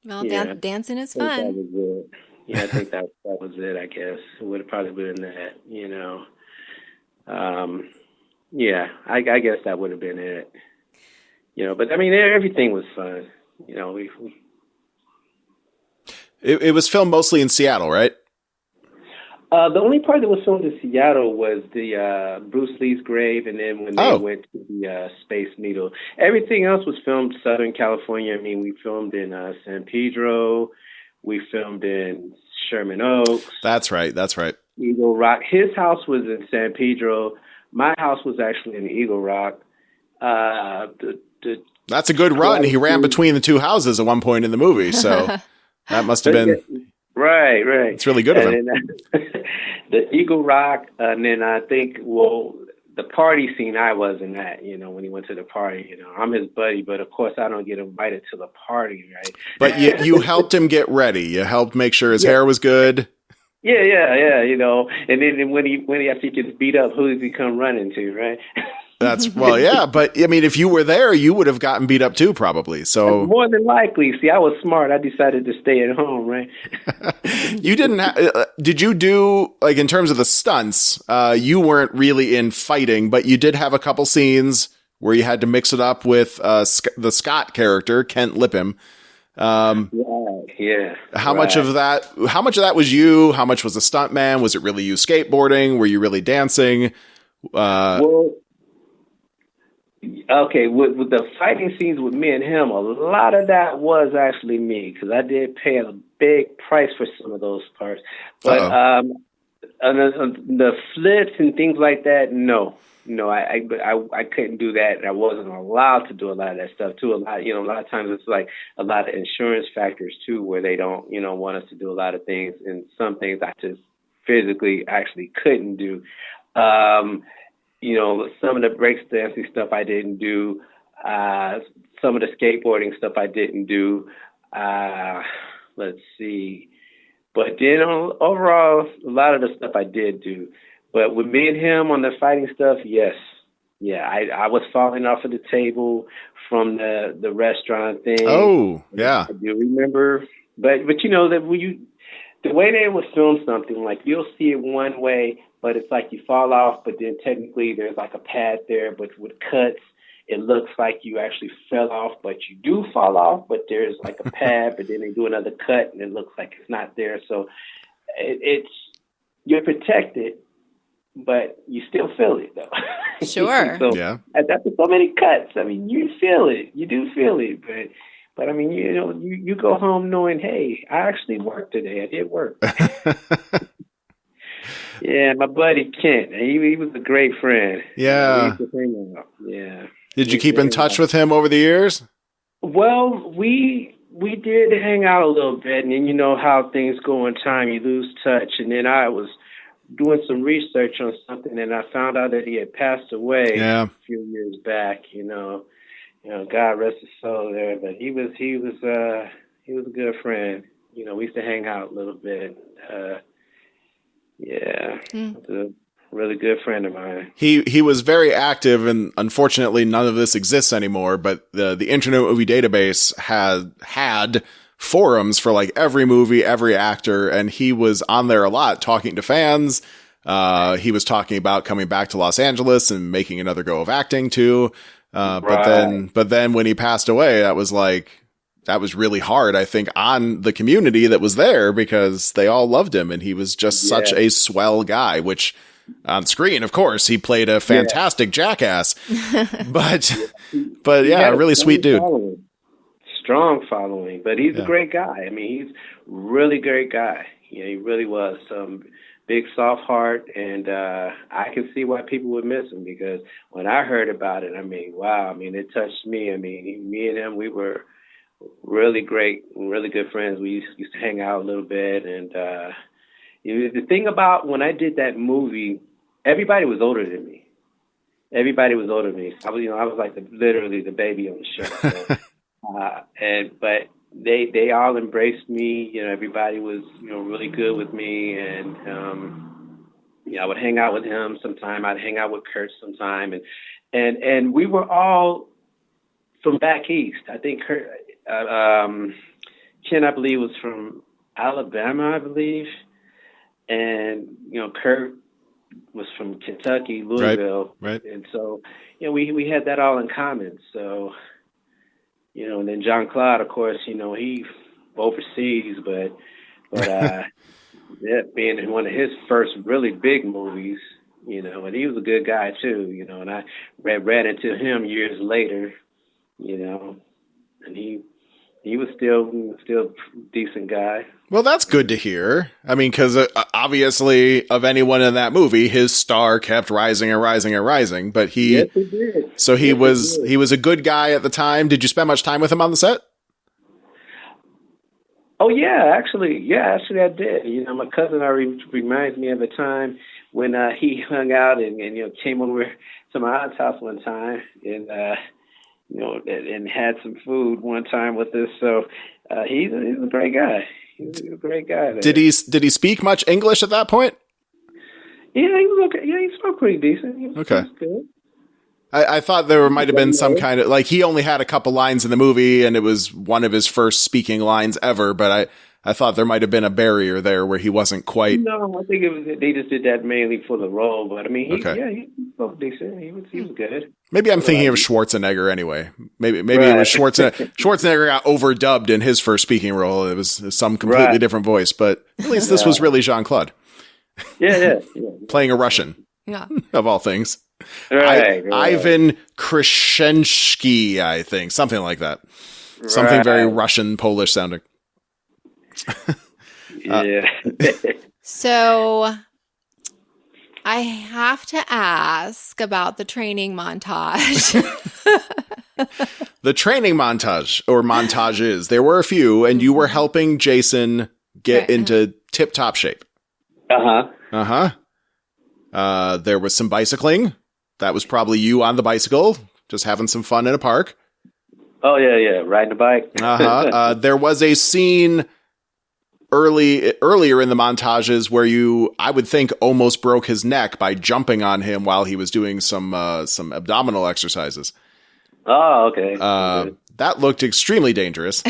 Well, dancing is fun. That was it. Yeah, I think that was it, I guess. It would have probably been that, you know. Yeah, I guess that would have been it. You know, but I mean, everything was fun. You know, It was filmed mostly in Seattle, right? The only part that was filmed in Seattle was the Bruce Lee's grave, and then when they went to the Space Needle. Everything else was filmed Southern California. I mean, we filmed in San Pedro. We filmed in Sherman Oaks. That's right. Eagle Rock. His house was in San Pedro. My house was actually in Eagle Rock. That's a good run. He ran between the two houses at one point in the movie, so that must have been... Right. It's really good of him. The Eagle Rock, and then I think, the party scene I wasn't at, you know, when he went to the party, you know. I'm his buddy, but of course I don't get invited to the party, right? But you helped him get ready. You helped make sure his hair was good. Yeah, you know. And then when he after he gets beat up, who does he come running to, right? Well, yeah, but I mean, if you were there, you would have gotten beat up too, probably. So more than likely. See, I was smart. I decided to stay at home, right? You didn't did you do, like, in terms of the stunts, you weren't really in fighting, but you did have a couple scenes where you had to mix it up with the Scott character, Kent Lipham. Yeah. How much of that was you? How much was the stuntman? Was it really you skateboarding? Were you really dancing? Well, okay, with the fighting scenes with me and him, a lot of that was actually me, because I did pay a big price for some of those parts. But on the flips and things like that, no, I couldn't do that, and I wasn't allowed to do a lot of that stuff too. A lot of times it's like a lot of insurance factors too, where they don't, want us to do a lot of things, and some things I just physically actually couldn't do. Some of the breakdancing stuff I didn't do. Some of the skateboarding stuff I didn't do. Let's see. But then overall, a lot of the stuff I did do. But with me and him on the fighting stuff, yes. Yeah, I was falling off of the table from the restaurant thing. Oh, yeah. I do remember. But that the way they would film something, like, you'll see it one way, but it's like you fall off, but then technically there's like a pad there, but with cuts, it looks like you actually fell off, but you do fall off, but there's like a pad, but then they do another cut and it looks like it's not there. So you're protected, but you still feel it though. Sure. So yeah. After so many cuts, I mean, you feel it. You do feel it, but I mean, you go home knowing, hey, I actually worked today. I did work. Yeah, my buddy Kent. He was a great friend. Yeah. Yeah. Did you keep in touch with him over the years? Well, we did hang out a little bit, and then you know how things go in time. You lose touch, and then I was doing some research on something, and I found out that he had passed away a few years back. God rest his soul there, but he was a good friend. We used to hang out a little bit. A really good friend of mine. He was very active, and unfortunately none of this exists anymore, but the Internet Movie Database had forums for like every movie, every actor, and he was on there a lot talking to fans. He was talking about coming back to Los Angeles and making another go of acting too. But then when he passed away, that was really hard, I think, on the community that was there, because they all loved him and he was just such a swell guy, which on screen, of course, he played a fantastic jackass, but yeah, a really sweet dude. Strong following, but he's a great guy. I mean, he's really great guy. He really was. Big soft heart, and I can see why people would miss him, because when I heard about it, I mean, wow, I mean, it touched me. I mean, me and him, we were really great, really good friends. We used to hang out a little bit, and the thing about when I did that movie, everybody was older than me. So I was like literally the baby on the show. So, but they all embraced me. Everybody was really good with me, and I would hang out with him sometime. I'd hang out with Kurt sometime, and we were all from back east. I think Kurt, Ken, I believe, was from Alabama, I believe, and Kurt was from Kentucky, Louisville, right. And so we had that all in common. So. And then John Claude, of course, he overseas, but that being one of his first really big movies, and he was a good guy too, and I ran into him years later, and he was still a decent guy. Well, that's good to hear. I mean, because obviously, of anyone in that movie, his star kept rising and rising and rising. But yes, he did. So he was a good guy at the time. Did you spend much time with him on the set? Oh yeah, actually I did. My cousin reminds me of a time when he hung out and came over to my aunt's house one time and and had some food one time with us. So he's a great guy. He's a great guy. There. Did he speak much English at that point? Yeah, he was okay. Yeah, he spoke pretty decent. He was good. I thought there might have been some kind of, like, he only had a couple lines in the movie and it was one of his first speaking lines ever, but I thought there might have been a barrier there where he wasn't quite. No, I think they just did that mainly for the role, but I mean, he spoke decent. He was good. Maybe I'm thinking of Schwarzenegger anyway. Maybe it was Schwarzenegger. Schwarzenegger got overdubbed in his first speaking role. It was some completely different voice, but at least this was really Jean-Claude. Yeah. Playing a Russian. Yeah. Of all things. Right. Ivan Kreshensky, I think. Something like that. Right. Something very Russian, Polish sounding. Yeah. So I have to ask about the training montage. The training montage, or montages. There were a few, and you were helping Jason get into tip-top shape. Uh-huh. There was some bicycling. That was probably you on the bicycle, just having some fun in a park. Oh, yeah. Riding a bike. There was a scene earlier in the montages where you, I would think, almost broke his neck by jumping on him while he was doing some abdominal exercises. Oh, okay. That looked extremely dangerous.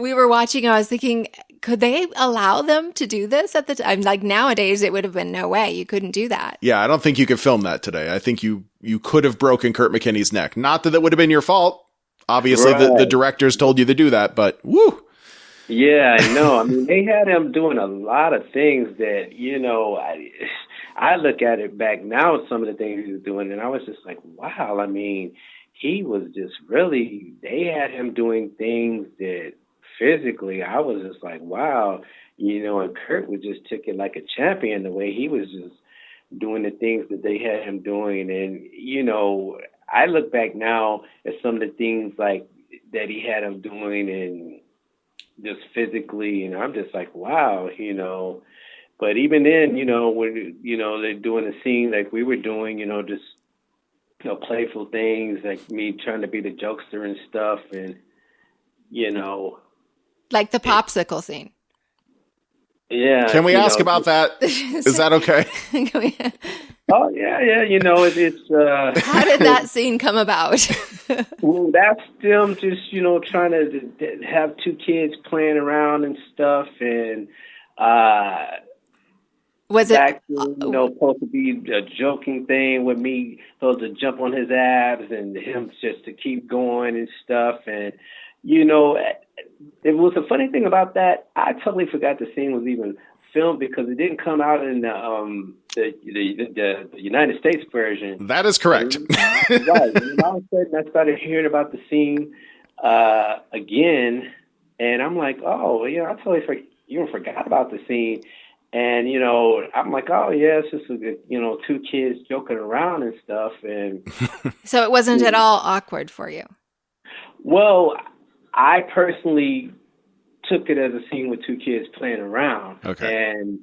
We were watching and I was thinking, could they allow them to do this at the time? Like nowadays, it would have been no way. You couldn't do that. Yeah, I don't think you could film that today. I think you could have broken Kurt McKinney's neck. Not that would have been your fault. Obviously, the directors told you to do that, but woo. Yeah, I know. I mean, they had him doing a lot of things that, I look at it back now, some of the things he was doing, and I was just like, wow. I mean, he was just really, they had him doing things that physically, I was just like, wow. And Kurt was just took it like a champion, the way he was just doing the things that they had him doing. And, I look back now at some of the things like that he had him doing and just physically, and I'm just like, wow, But even then, when, they're doing a scene like we were doing, just, playful things, like me trying to be the jokester and stuff. And, like the popsicle scene. Yeah. Can we ask about that? Is that okay? Oh, yeah. It's how did that scene come about? Well, that's them just, trying to have two kids playing around and stuff. And, was it supposed to be a joking thing with me supposed to jump on his abs and him just to keep going and stuff. And, it was a funny thing about that. I totally forgot the scene was even filmed because it didn't come out in the United States version. That is correct. Right. And all of a sudden, I started hearing about the scene again, and I'm like, oh, I totally forgot about the scene. And, I'm like, oh, yeah, it's just, two kids joking around and stuff. And so it wasn't at all awkward for you? Well, I personally took it as a scene with two kids playing around. Okay. And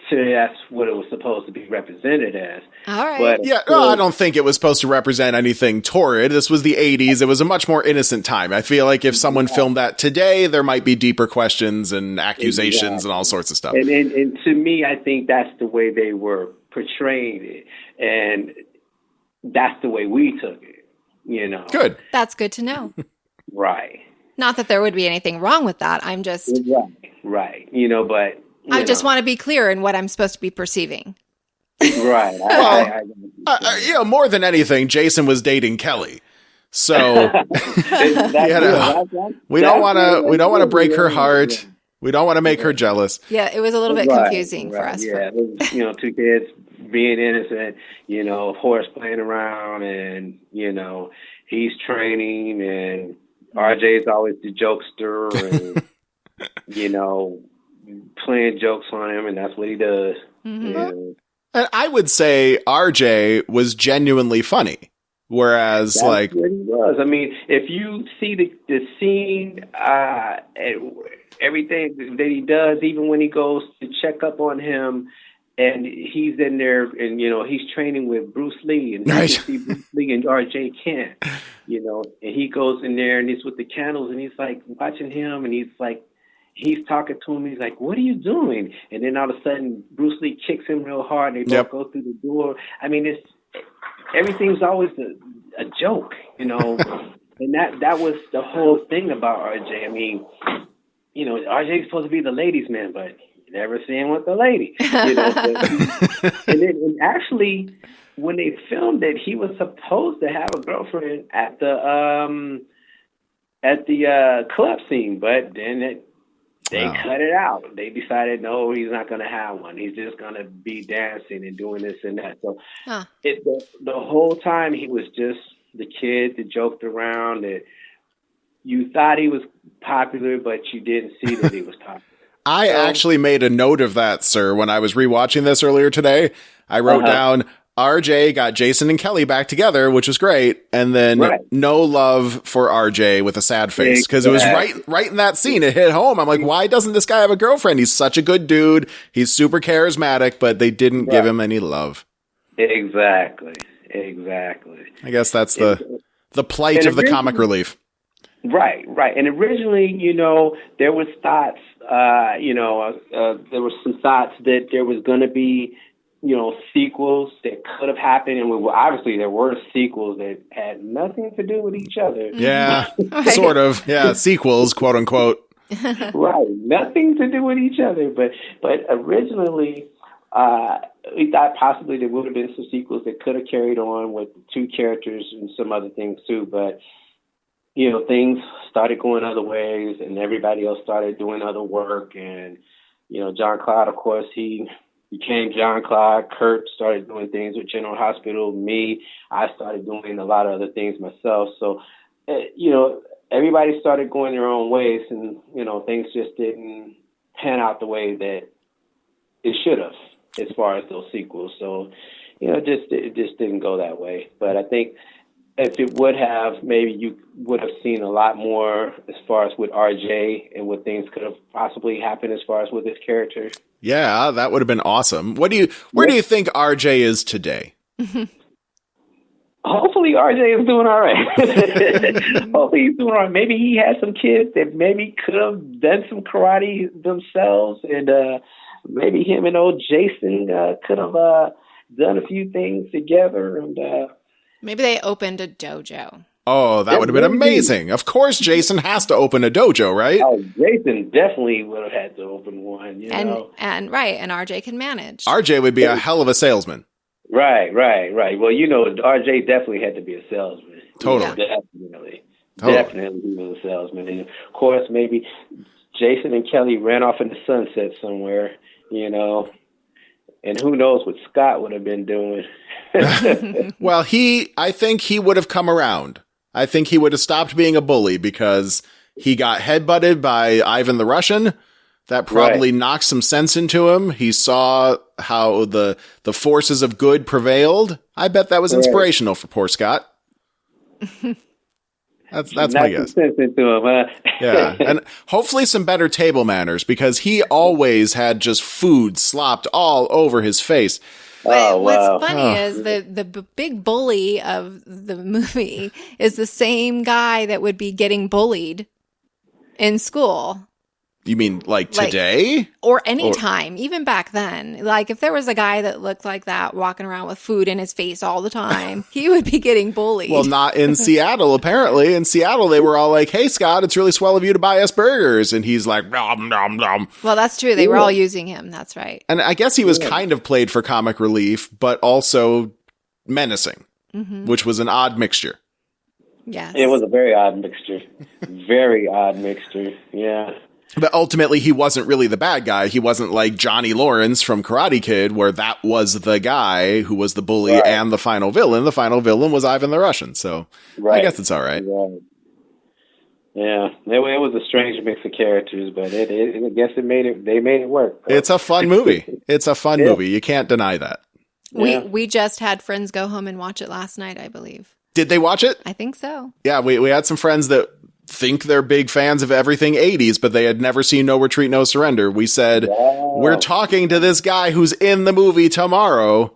so that's what it was supposed to be represented as. All right. But yeah, I don't think it was supposed to represent anything torrid. This was the 80s. It was a much more innocent time. I feel like if someone filmed that today, there might be deeper questions and accusations and all sorts of stuff. And to me, I think that's the way they were portraying it. And that's the way we took it, Good. That's good to know. Right. Not that there would be anything wrong with that. I'm just... Right. But... I just want to be clear in what I'm supposed to be perceiving. Right. More than anything, Jason was dating Kelly. So we don't want to break her heart. We don't want to make her jealous. Yeah, it was a little bit confusing for us. Yeah, two kids being innocent, horse playing around, and he's training, and RJ's always the jokester, and playing jokes on him, and that's what he does. Mm-hmm. And I would say RJ was genuinely funny, whereas that's what he was. I mean, if you see the scene, everything that he does, even when he goes to check up on him, and he's in there, and he's training with Bruce Lee, and right. you see Bruce Lee and RJ can't, and he goes in there and he's with the candles, and he's like watching him, and he's talking to him. He's like, "What are you doing?" And then all of a sudden, Bruce Lee kicks him real hard. And they both go through the door. I mean, everything's always a joke, you know. And that was the whole thing about RJ. I mean, you know, RJ's supposed to be the ladies' man, but you never see him with the lady. You know, and actually, when they filmed it, he was supposed to have a girlfriend at the club scene, but then they cut it out. They decided, no, he's not going to have one. He's just going to be dancing and doing this and that. So the whole time he was just the kid that joked around, that you thought he was popular, but you didn't see that he was popular. I actually made a note of that, sir, when I was rewatching this earlier today. I wrote down, RJ got Jason and Kelly back together, which was great. And then no love for RJ with a sad face. Because it was right in that scene. It hit home. I'm like, why doesn't this guy have a girlfriend? He's such a good dude. He's super charismatic, but they didn't give him any love. Exactly. I guess that's the plight of the comic relief. Right. And originally, you know, there was thoughts, there were some thoughts that there was going to be, you know, sequels that could have happened. And obviously there were sequels that had nothing to do with each other. Yeah, sort of. Yeah, sequels, quote unquote. Right. Nothing to do with each other. But originally, we thought possibly there would have been some sequels that could have carried on with two characters and some other things too. But, you know, things started going other ways and everybody else started doing other work. And, you know, John Cloud, of course, he became John Cloud. Kurt started doing things with General Hospital. I started doing a lot of other things myself. So, you know, everybody started going their own ways and, you know, things just didn't pan out the way that it should have as far as those sequels. So, you know, it just didn't go that way. But I think if it would have, maybe you would have seen a lot more as far as with RJ and what things could have possibly happened as far as with his character. Yeah, that would have been awesome. Where do you think RJ is today? Hopefully RJ is doing all right. Hopefully he's doing all right. Maybe he has some kids that maybe could have done some karate themselves, and maybe him and old Jason could have done a few things together. And maybe they opened a dojo. Oh, that would have been amazing. Of course, Jason has to open a dojo, right? Oh, Jason definitely would have had to open one, you know. And RJ can manage. RJ would be a hell of a salesman. Right. Well, you know, RJ definitely had to be a salesman. Totally. Definitely he was a salesman. And, of course, maybe Jason and Kelly ran off in the sunset somewhere, you know. And who knows what Scott would have been doing. Well, I think he would have come around. I think he would have stopped being a bully because he got headbutted by Ivan the Russian. That probably knocked some sense into him. He saw how the forces of good prevailed. I bet that was inspirational for poor Scott. That's my guess. Sense into him, huh? Yeah, and hopefully some better table manners because he always had just food slopped all over his face. But what's funny is the big bully of the movie is the same guy that would be getting bullied in school. You mean like today? Or any time, even back then. Like if there was a guy that looked like that walking around with food in his face all the time, he would be getting bullied. Well, not in Seattle, apparently. In Seattle, they were all like, hey, Scott, it's really swell of you to buy us burgers. And he's like, nom, nom, nom. Well, that's true. They were all using him. That's right. And I guess he was kind of played for comic relief, but also menacing, which was an odd mixture. Yes. It was a very odd mixture. Very odd mixture. Yeah. But ultimately, he wasn't really the bad guy. He wasn't like Johnny Lawrence from Karate Kid, where that was the guy who was the bully and the final villain. The final villain was Ivan the Russian. So I guess it's all right. Yeah, it was a strange mix of characters, but I guess they made it work. So. It's a fun movie. It's a fun movie. You can't deny that. We just had friends go home and watch it last night, I believe. Did they watch it? I think so. Yeah, we had some friends that think they're big fans of everything 80s, but they had never seen No Retreat, No Surrender. We said, we're talking to this guy who's in the movie tomorrow.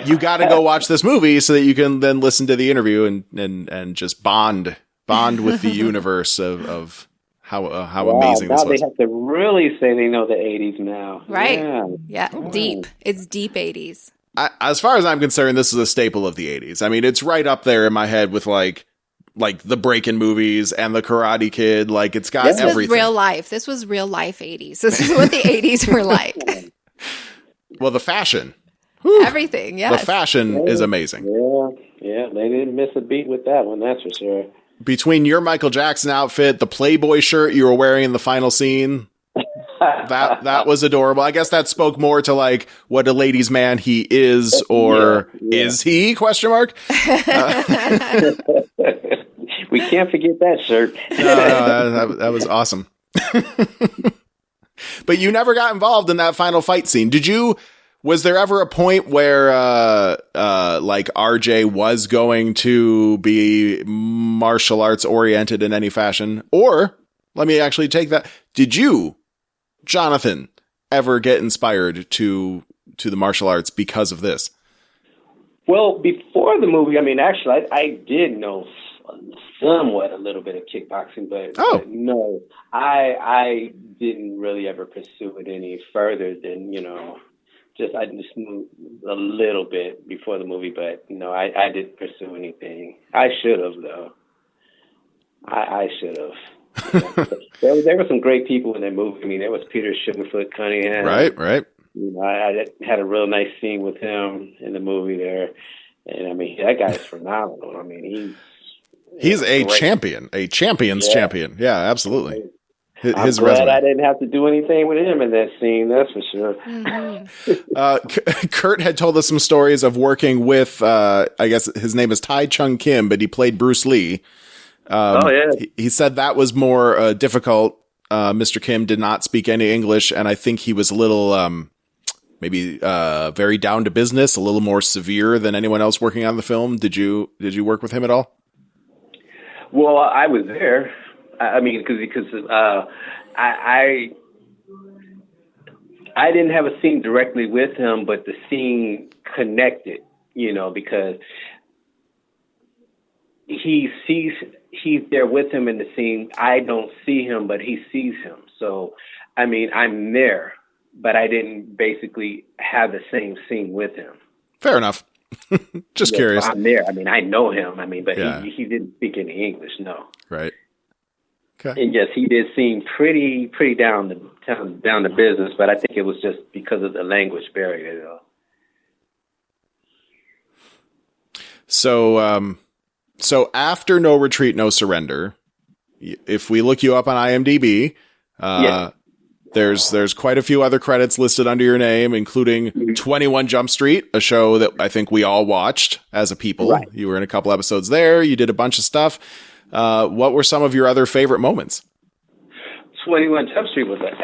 You got to go watch this movie so that you can then listen to the interview and just bond with the universe of how Wow, amazing this now was. they have to really say they know the 80s now. Right. Yeah. Oh, Deep. It's deep 80s. As far as I'm concerned, this is a staple of the 80s. I mean, it's right up there in my head with like the Breakin' movies and the Karate Kid. Like, it's got This was everything. real life. This was real life 80s. This is what the 80s were like. Well, the fashion. Whew. Everything, yes. The fashion is amazing. Yeah, they didn't miss a beat with that one, that's for sure. Between your Michael Jackson outfit, the Playboy shirt you were wearing in the final scene, that was adorable. I guess that spoke more to like what a ladies' man he is, or is he? Question mark. We can't forget that shirt. No, that was awesome. But you never got involved in that final fight scene, did you? Was there ever a point where like RJ was going to be martial arts oriented in any fashion? Or let me actually take that. Did you, Jonathan, ever get inspired to the martial arts because of this? Well, before the movie, I mean, actually, I did know somewhat a little bit of kickboxing, but no, I didn't really ever pursue it any further than, I just knew a little bit before the movie, but no, I didn't pursue anything. I should have, though. I should have. There were some great people in that movie. I mean, there was Peter Sugarfoot Cunningham. Right. I had a real nice scene with him in the movie there. And, I mean, that guy's phenomenal. I mean, he's a champion, a champion's champion. Yeah, absolutely. I'm glad I didn't have to do anything with him in that scene, that's for sure. Mm-hmm. Kurt had told us some stories of working with, I guess his name is Tai Chung Kim, but he played Bruce Lee. He said that was more difficult. Mr. Kim did not speak any English, and I think he was a little, maybe very down to business, a little more severe than anyone else working on the film. Did you work with him at all? Well, I was there. I mean, because I didn't have a scene directly with him, but the scene connected, because he's there with him in the scene. I don't see him, but he sees him. So, I mean, I'm there, but I didn't basically have the same scene with him. Fair enough. Just curious. I'm there. I mean, I know him. I mean, but he didn't speak any English. No. Right. Okay. And yes, he did seem pretty down to business, but I think it was just because of the language barrier, though. So after No Retreat, No Surrender, if we look you up on IMDb, there's quite a few other credits listed under your name, including 21 Jump Street, a show that I think we all watched as a people. Right. You were in a couple episodes there. You did a bunch of stuff. What were some of your other favorite moments? 21 Jump Street was an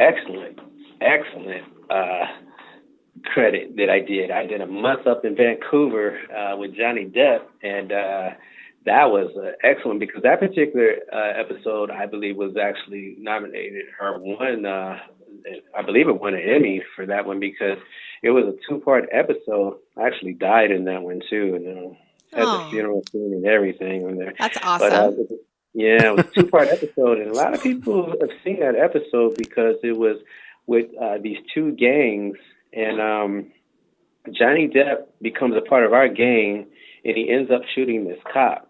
excellent credit that I did. I did a month up in Vancouver with Johnny Depp, and that was excellent because that particular episode, I believe, was actually nominated or won. I believe it won an Emmy for that one because it was a 2-part episode. I actually died in that one too, and had the funeral scene and everything in there. That's awesome. But, it was a 2-part episode, and a lot of people have seen that episode because it was with these two gangs, and Johnny Depp becomes a part of our gang, and he ends up shooting this cop.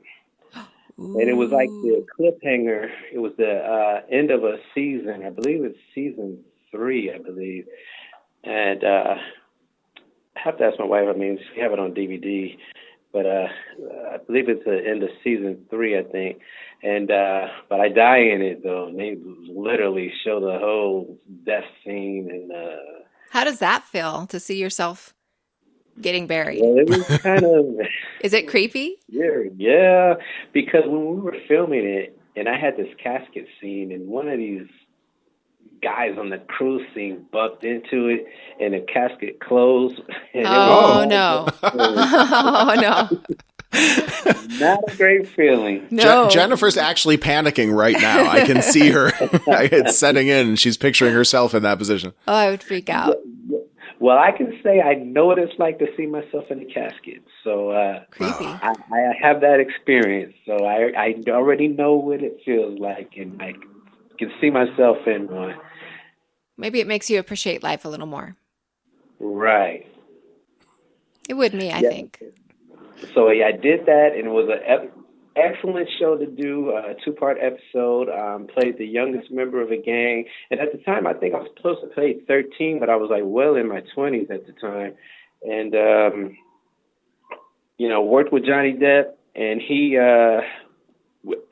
Ooh. And it was like the cliffhanger. It was the end of a season. I believe it's season 3, I believe. And I have to ask my wife. I mean, she have it on DVD. But I believe it's the end of season 3, I think. And but I die in it, though. And they literally show the whole death scene. And how does that feel to see yourself getting buried? Well, it was kind of... Is it creepy? Yeah, because when we were filming it, and I had this casket scene, and one of these guys on the cruise scene bumped into it, and the casket closed. And no. Oh, no. Not a great feeling. No. Jennifer's actually panicking right now. I can see her. It's setting in, and she's picturing herself in that position. Oh, I would freak out. Well, I can say I know what it's like to see myself in a casket. So creepy. I have that experience. So I already know what it feels like. And can see myself in one. Maybe it makes you appreciate life a little more. Right. It would me, I think. So I did that, and it was an excellent show to do, a 2-part episode. Played the youngest member of a gang. And at the time, I think I was supposed to play 13, but I was like well in my 20s at the time. And, worked with Johnny Depp, and he,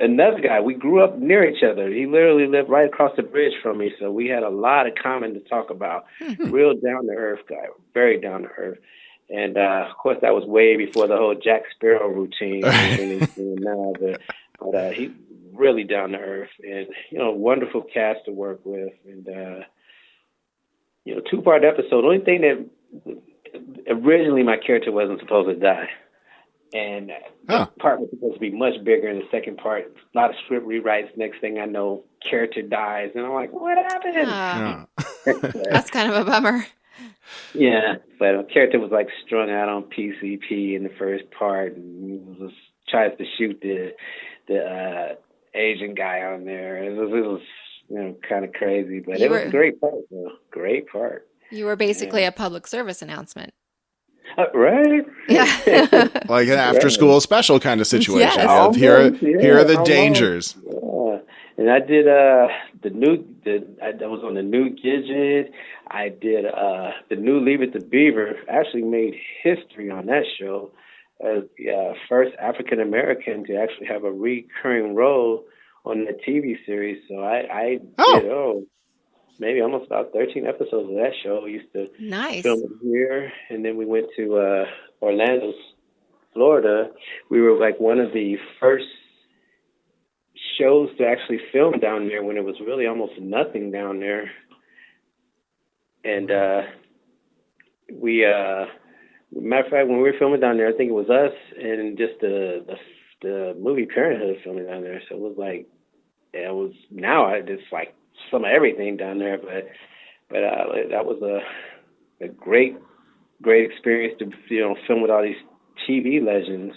another guy, we grew up near each other. He literally lived right across the bridge from me, so we had a lot of common to talk about. Real down-to-earth guy, very down-to-earth. And, of course, that was way before the whole Jack Sparrow routine. Now, but he's really down-to-earth and, wonderful cast to work with. And, 2-part episode. The only thing that originally my character wasn't supposed to die. And the part was supposed to be much bigger in the second part. A lot of script rewrites. Next thing I know, character dies. And I'm like, what happened? That's kind of a bummer. Yeah, but a character was like strung out on PCP in the first part, and he was tries to shoot the Asian guy on there. It was kind of crazy, but it was a great part, though. Great part. You were basically a public service announcement. Right? Yeah. Like an after-school special kind of situation. Yes. Almost, here are the dangers. Yeah. And I did I was on the new Gidget. I did the new Leave It to Beaver. Actually made history on that show as the first African American to actually have a recurring role on the TV series. So I did maybe almost about 13 episodes of that show. We used to film it here, and then we went to Orlando, Florida. We were like one of the first shows to actually film down there when it was really almost nothing down there. And matter of fact, when we were filming down there, I think it was us and just the movie Parenthood filming down there. So it was like, now it's like some of everything down there, but that was a great experience to film with all these TV legends,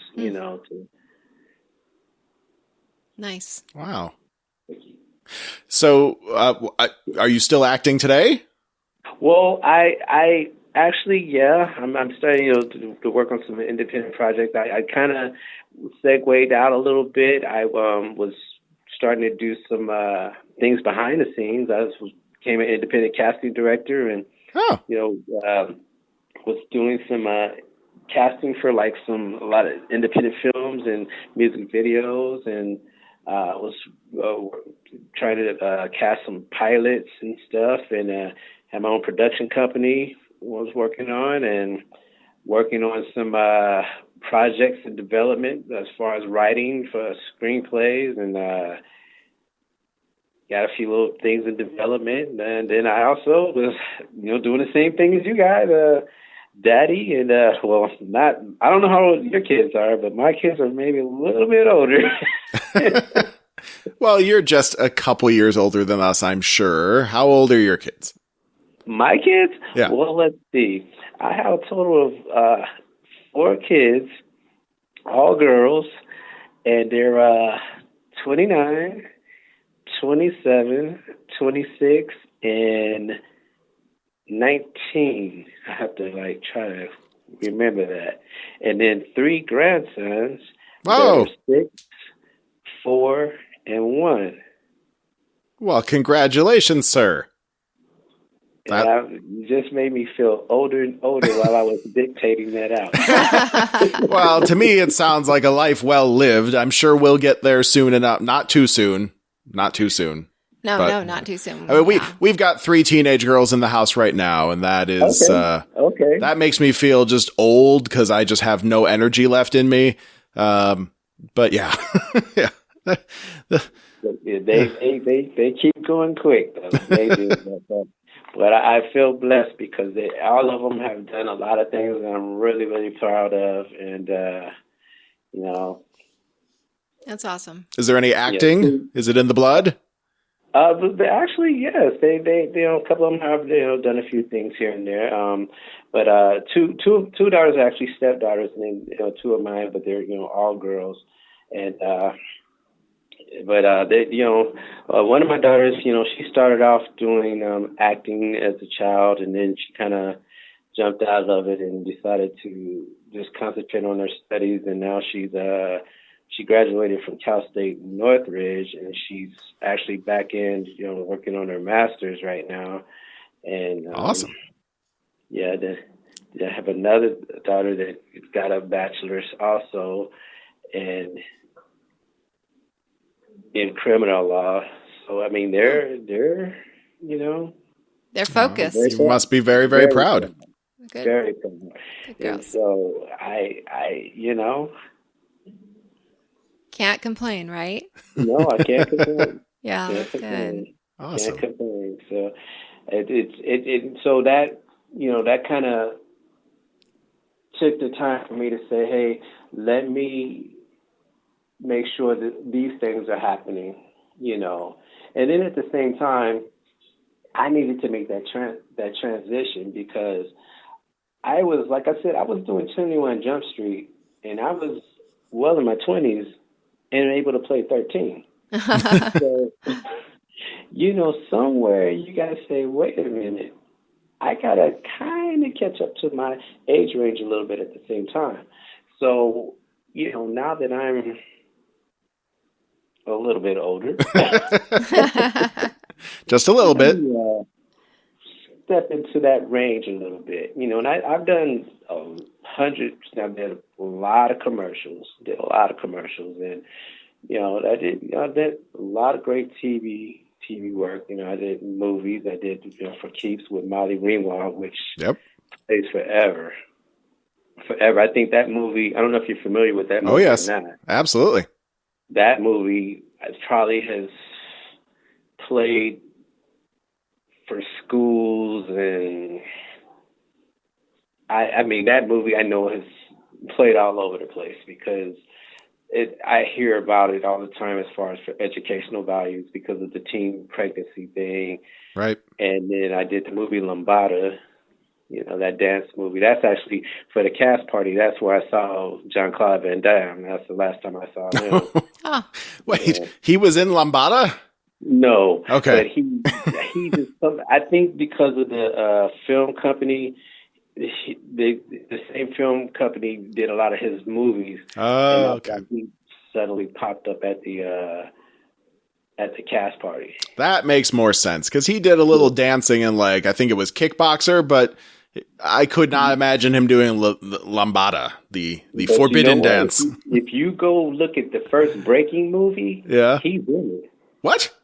Nice. Wow. So, are you still acting today? Well, I actually, yeah, I'm starting, to work on some independent projects. I kind of segued out a little bit. I was starting to do some things behind the scenes. I became an independent casting director, and was doing some casting for like a lot of independent films and music videos, and was trying to cast some pilots and stuff, and had my own production company I was working on, and working on some projects in development as far as writing for screenplays, and got a few little things in development. And then I also was, doing the same thing as you guys, daddy, and I don't know how old your kids are, but my kids are maybe a little bit older. Well, you're just a couple years older than us, I'm sure. How old are your kids? My kids? Yeah. Well, let's see. I have a total of 4 kids, all girls, and they're 29, 27, 26, and 19. I have to try to remember that. And then 3 grandsons. Whoa. 6, 4, and 1. Well, congratulations, sir. You just made me feel older and older while I was dictating that out. Well, to me, it sounds like a life well lived. I'm sure we'll get there soon enough. Not too soon. Not too soon. No, not too soon. I mean, we've got 3 teenage girls in the house right now, and that is okay. That makes me feel just old because I just have no energy left in me. But yeah, yeah. They keep going quick. They do. But I feel blessed because all of them have done a lot of things that I'm really, really proud of, and That's awesome. Is there any acting? Yeah. Is it in the blood? Actually, yes. They a couple of them have done a few things here and there. But two daughters are actually stepdaughters, and then 2 of mine, but they're all girls, and one of my daughters, she started off doing acting as a child, and then she kind of jumped out of it and decided to just concentrate on her studies. And now she graduated from Cal State Northridge, and she's actually back in, working on her master's right now. And awesome. Yeah, I have another daughter that got a bachelor's also, and in criminal law. So I mean, they're focused. You must be very, very proud. Good. Very proud. And so I can't complain, right? No, I can't complain. Yeah, can't good. Awesome. Can't complain. So so that that kind of took the time for me to say, hey, let me make sure that these things are happening, and then at the same time, I needed to make that transition, because I was, like I said, I was doing 21 Jump Street, and I was well in my 20s and able to play 13. So, somewhere you got to say, wait a minute, I got to kind of catch up to my age range a little bit at the same time. So, now that I'm a little bit older, just a little bit, step into that range a little bit, and I've done hundreds. I've done a lot of commercials, and I did a lot of great TV work. I did movies. I did For Keeps with Molly Ringwald, which plays forever. I think that movie, I don't know if you're familiar with that movie. Oh yes, or not. absolutely. That movie probably has played for schools, and I mean, that movie I know has played all over the place, because I hear about it all the time as far as for educational values, because of the teen pregnancy thing. Right. And then I did the movie Lambada, that dance movie. That's actually, for the cast party, that's where I saw Jean-Claude Van Damme. That's the last time I saw him. Wait, he was in Lambada? No. Okay. But he just, I think because of the film company, the same film company did a lot of his movies. Oh, okay. He suddenly popped up at the cast party. That makes more sense, because he did a little dancing in, I think it was Kickboxer, but I could not imagine him doing Lambada, the forbidden dance. If you go look at the first Breaking movie, he's in it. What?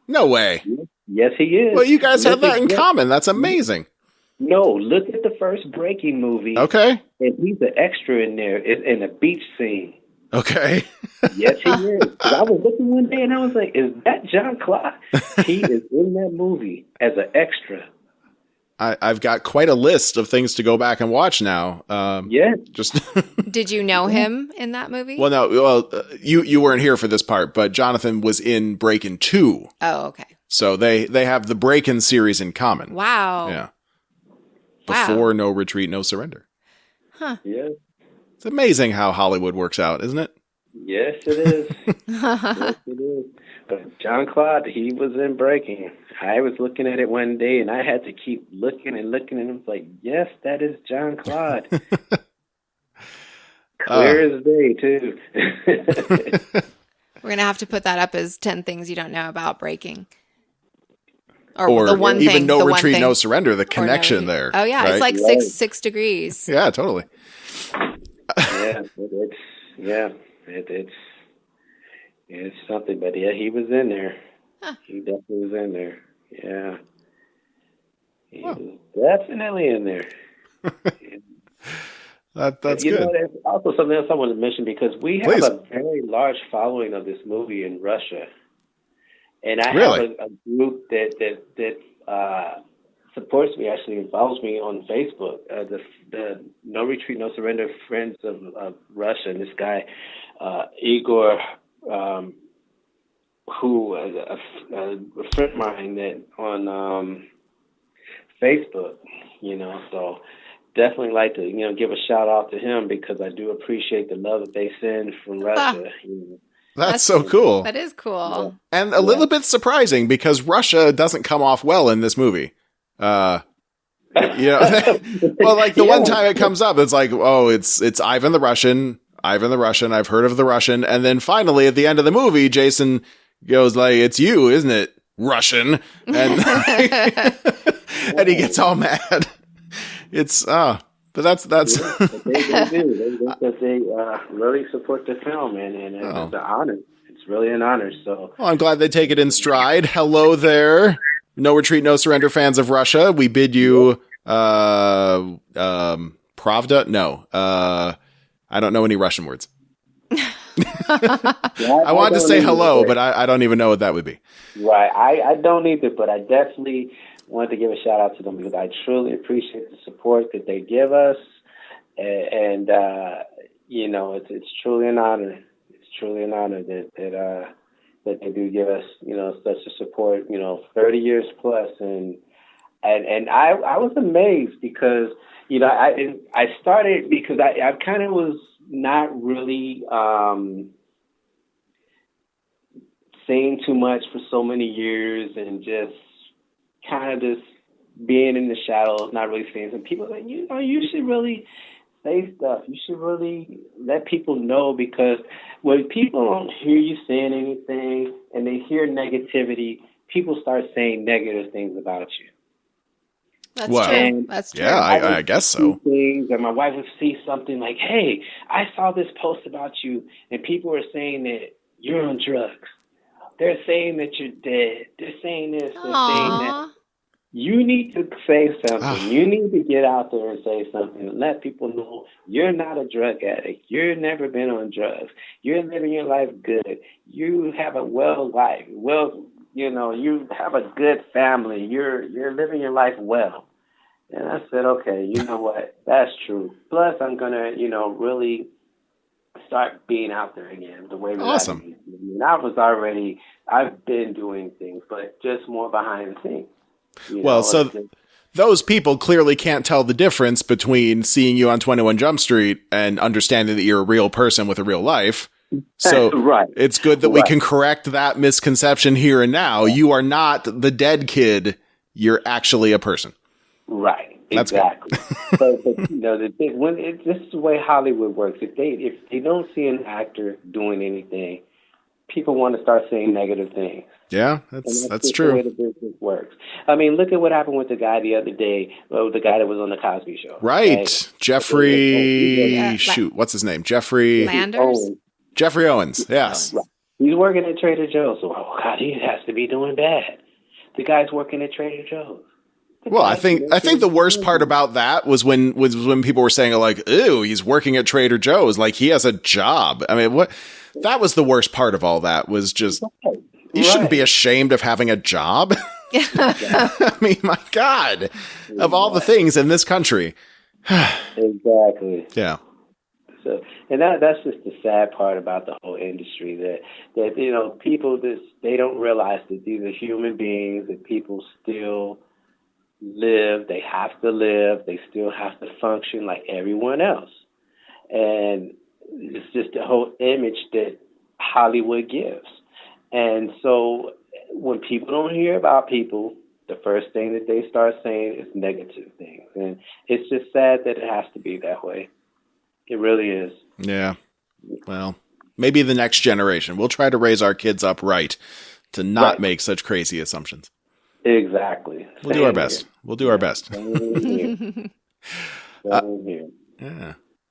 No way. Yes, he is. Well, you guys have that in common. That's amazing. No, look at the first Breaking movie. Okay. And he's an extra in there in a beach scene. Okay. Yes, he is. 'Cause I was looking one day and I was like, is that John Clark? He is in that movie as an extra. I've got quite a list of things to go back and watch now. Just Did you know him in that movie? Well, no. Well, you weren't here for this part, but Jonathan was in Breakin' 2. Oh, okay. So they have the Breakin' series in common. Wow. Yeah. Before No Retreat, No Surrender. Huh. Yeah. It's amazing how Hollywood works out, isn't it? Yes, it is. Yes, it is. But John Claude, he was in Breaking. I was looking at it one day, and I had to keep looking, and I was like, yes, that is John Claude. Clear as day, too. We're going to have to put that up as 10 things you don't know about Breaking. Or the one even thing. No Retreat, No Surrender, the connection there. Oh, yeah. Right? It's like 6 degrees. Yeah, totally. It's something, but yeah, he was in there. Huh. He definitely was in there. Yeah. He was definitely in there. That's you good. know, there's also something else I want to mention, because we have a very large following of this movie in Russia. And I have a group that supports me, actually involves me on Facebook, the No Retreat, No Surrender Friends of Russia. And this guy, Igor, who a friend of mine that on Facebook, so definitely like to, give a shout out to him, because I do appreciate the love that they send from Russia. That's so cool. That is cool. And a little bit surprising because Russia doesn't come off well in this movie. Well, like the one time it comes up, it's like, oh, it's Ivan the Russian. I've heard of the Russian. And then finally at the end of the movie, Jason goes like, it's you, isn't it? Russian. And, and he gets all mad. It's, but that's. They do. They really support the film and it's an honor. It's really an honor. So well, I'm glad they take it in stride. Hello there. No Retreat, No Surrender fans of Russia. We bid you, Pravda? No. I don't know any Russian words. I wanted to say hello, but I don't even know what that would be. Right. I don't either, but I definitely wanted to give a shout out to them because I truly appreciate the support that they give us. And it's truly an honor. It's truly an honor that they do give us, such a support, 30 years plus. And I was amazed because, I started because I kind of was not really saying too much for so many years and just kind of just being in the shadows, not really saying something. People are like, you should really say stuff. You should really let people know because when people don't hear you saying anything and they hear negativity, people start saying negative things about you. That's true. That's true. Yeah, I guess so. Things, and my wife would see something like, hey, I saw this post about you, and people are saying that you're on drugs. They're saying that you're dead. They're saying this. They're saying that. You need to say something. You need to get out there and say something and let people know you're not a drug addict. You've never been on drugs. You're living your life good. You have a well life. You have a good family. You're living your life well. And I said, okay, you know what? That's true. Plus, I'm going to, really start being out there again the way that awesome. I've been doing things, but just more behind the scenes. Those people clearly can't tell the difference between seeing you on 21 Jump Street and understanding that you're a real person with a real life. So right. It's good that we can correct that misconception here and now. You are not the dead kid. You're actually a person. Right. That's exactly. But the thing, this is the way Hollywood works. If they don't see an actor doing anything, people want to start saying negative things. Yeah, that's true. The way the business works. I mean, look at what happened with the guy the other day. The guy that was on the Cosby Show. Right. Okay? Jeffrey. What's his name? Jeffrey Landers. Jeffrey Owens. Yes. Right. He's working at Trader Joe's. So, God, he has to be doing bad. The guy's working at Trader Joe's. Well, I think the worst part about that was when people were saying like, "Ew, he's working at Trader Joe's, like he has a job." I mean, what? That was the worst part of all that was just you shouldn't be ashamed of having a job. I mean, my God, of all the things in this country. Exactly. Yeah. So, and that's just the sad part about the whole industry that people they don't realize that these are human beings, that people still live, they have to live, they still have to function like everyone else. And it's just the whole image that Hollywood gives. And so when people don't hear about people, the first thing that they start saying is negative things. And it's just sad that it has to be that way. It really is. Yeah. Well, maybe the next generation. We'll try to raise our kids up right to not make such crazy assumptions. Exactly. We'll do our best. We'll do our best. Yeah.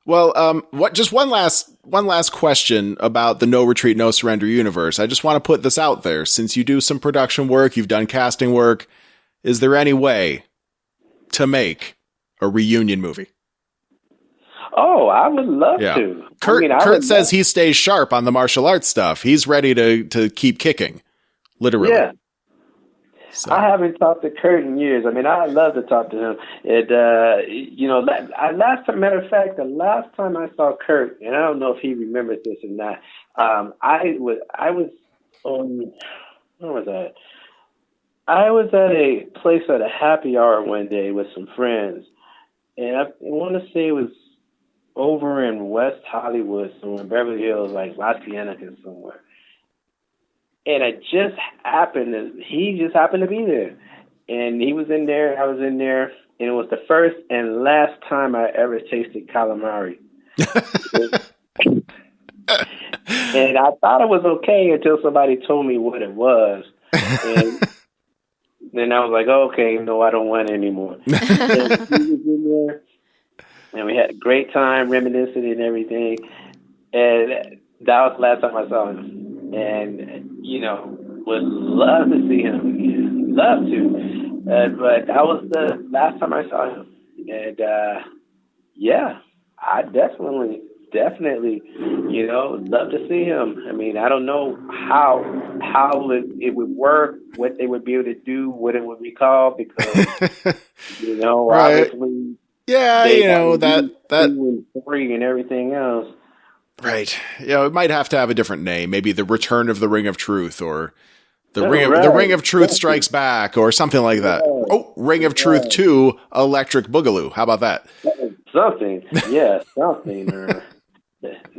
Well, just one last question about the No Retreat, No Surrender universe. I just want to put this out there. Since you do some production work, you've done casting work, is there any way to make a reunion movie? Oh, I would love to. Kurt says he stays sharp on the martial arts stuff. He's ready to keep kicking, literally. Yeah. So. I haven't talked to Kurt in years. I mean, I'd love to talk to him. Matter of fact, the last time I saw Kurt, and I don't know if he remembers this or not, I was on, where was I? I was at a place at a happy hour one day with some friends, and I want to say it was over in West Hollywood, somewhere in Beverly Hills, like La Cienega somewhere. And he just happened to be there. And he was in there, I was in there, and it was the first and last time I ever tasted calamari. And I thought it was okay until somebody told me what it was. And then I was like, okay, no, I don't want it anymore. And he was in there, and we had a great time reminiscing and everything. And that was the last time I saw him. And, would love to see him again. Love to. But that was the last time I saw him. And, I definitely, love to see him. I mean, I don't know how it would work, what they would be able to do, what it would be called, because, right. Obviously, that free and everything else. Right. It might have to have a different name, maybe the Return of the Ring of Truth, or the Ring of Truth Strikes Back, or something like that. Right. Oh, Ring of Truth 2, Electric Boogaloo. How about that? Something. Yeah, something. Or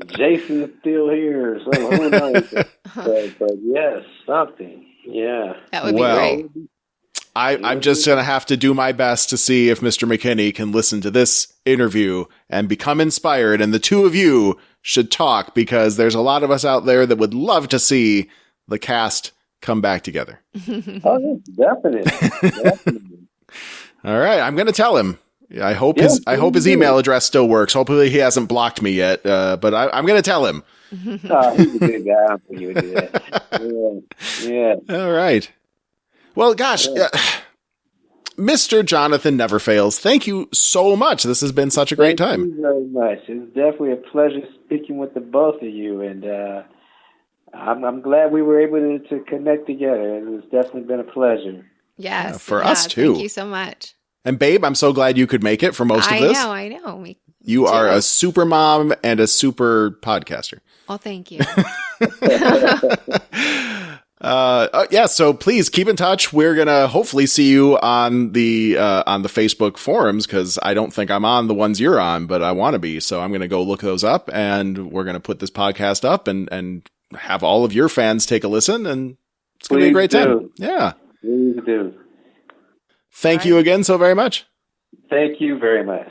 Jason's still here, or something. Who knows? But yes, something. Yeah. That would be great. I'm just going to have to do my best to see if Mr. McKinney can listen to this interview and become inspired. And the two of you should talk, because there's a lot of us out there that would love to see the cast come back together. Oh, definitely. All right. I'm going to tell him. I hope his email address still works. Hopefully he hasn't blocked me yet. But I'm going to tell him. Oh, he's a good guy. I'm for you to do that. Yeah. All right. Well, gosh, Mr. Jonathan Neverfails, thank you so much. This has been such a great time. Thank you very much. It's definitely a pleasure speaking with the both of you, and I'm glad we were able to connect together. It's definitely been a pleasure. Yes. For us, too. Thank you so much. And, babe, I'm so glad you could make it for most of this. I know. You are a super mom and a super podcaster. Oh, thank you. So please keep in touch. We're going to hopefully see you on the Facebook forums, because I don't think I'm on the ones you're on, but I want to be. So I'm going to go look those up, and we're going to put this podcast up and have all of your fans take a listen, and it's going to be a great time. Yeah. Please do. Thank you again so very much. Thank you very much.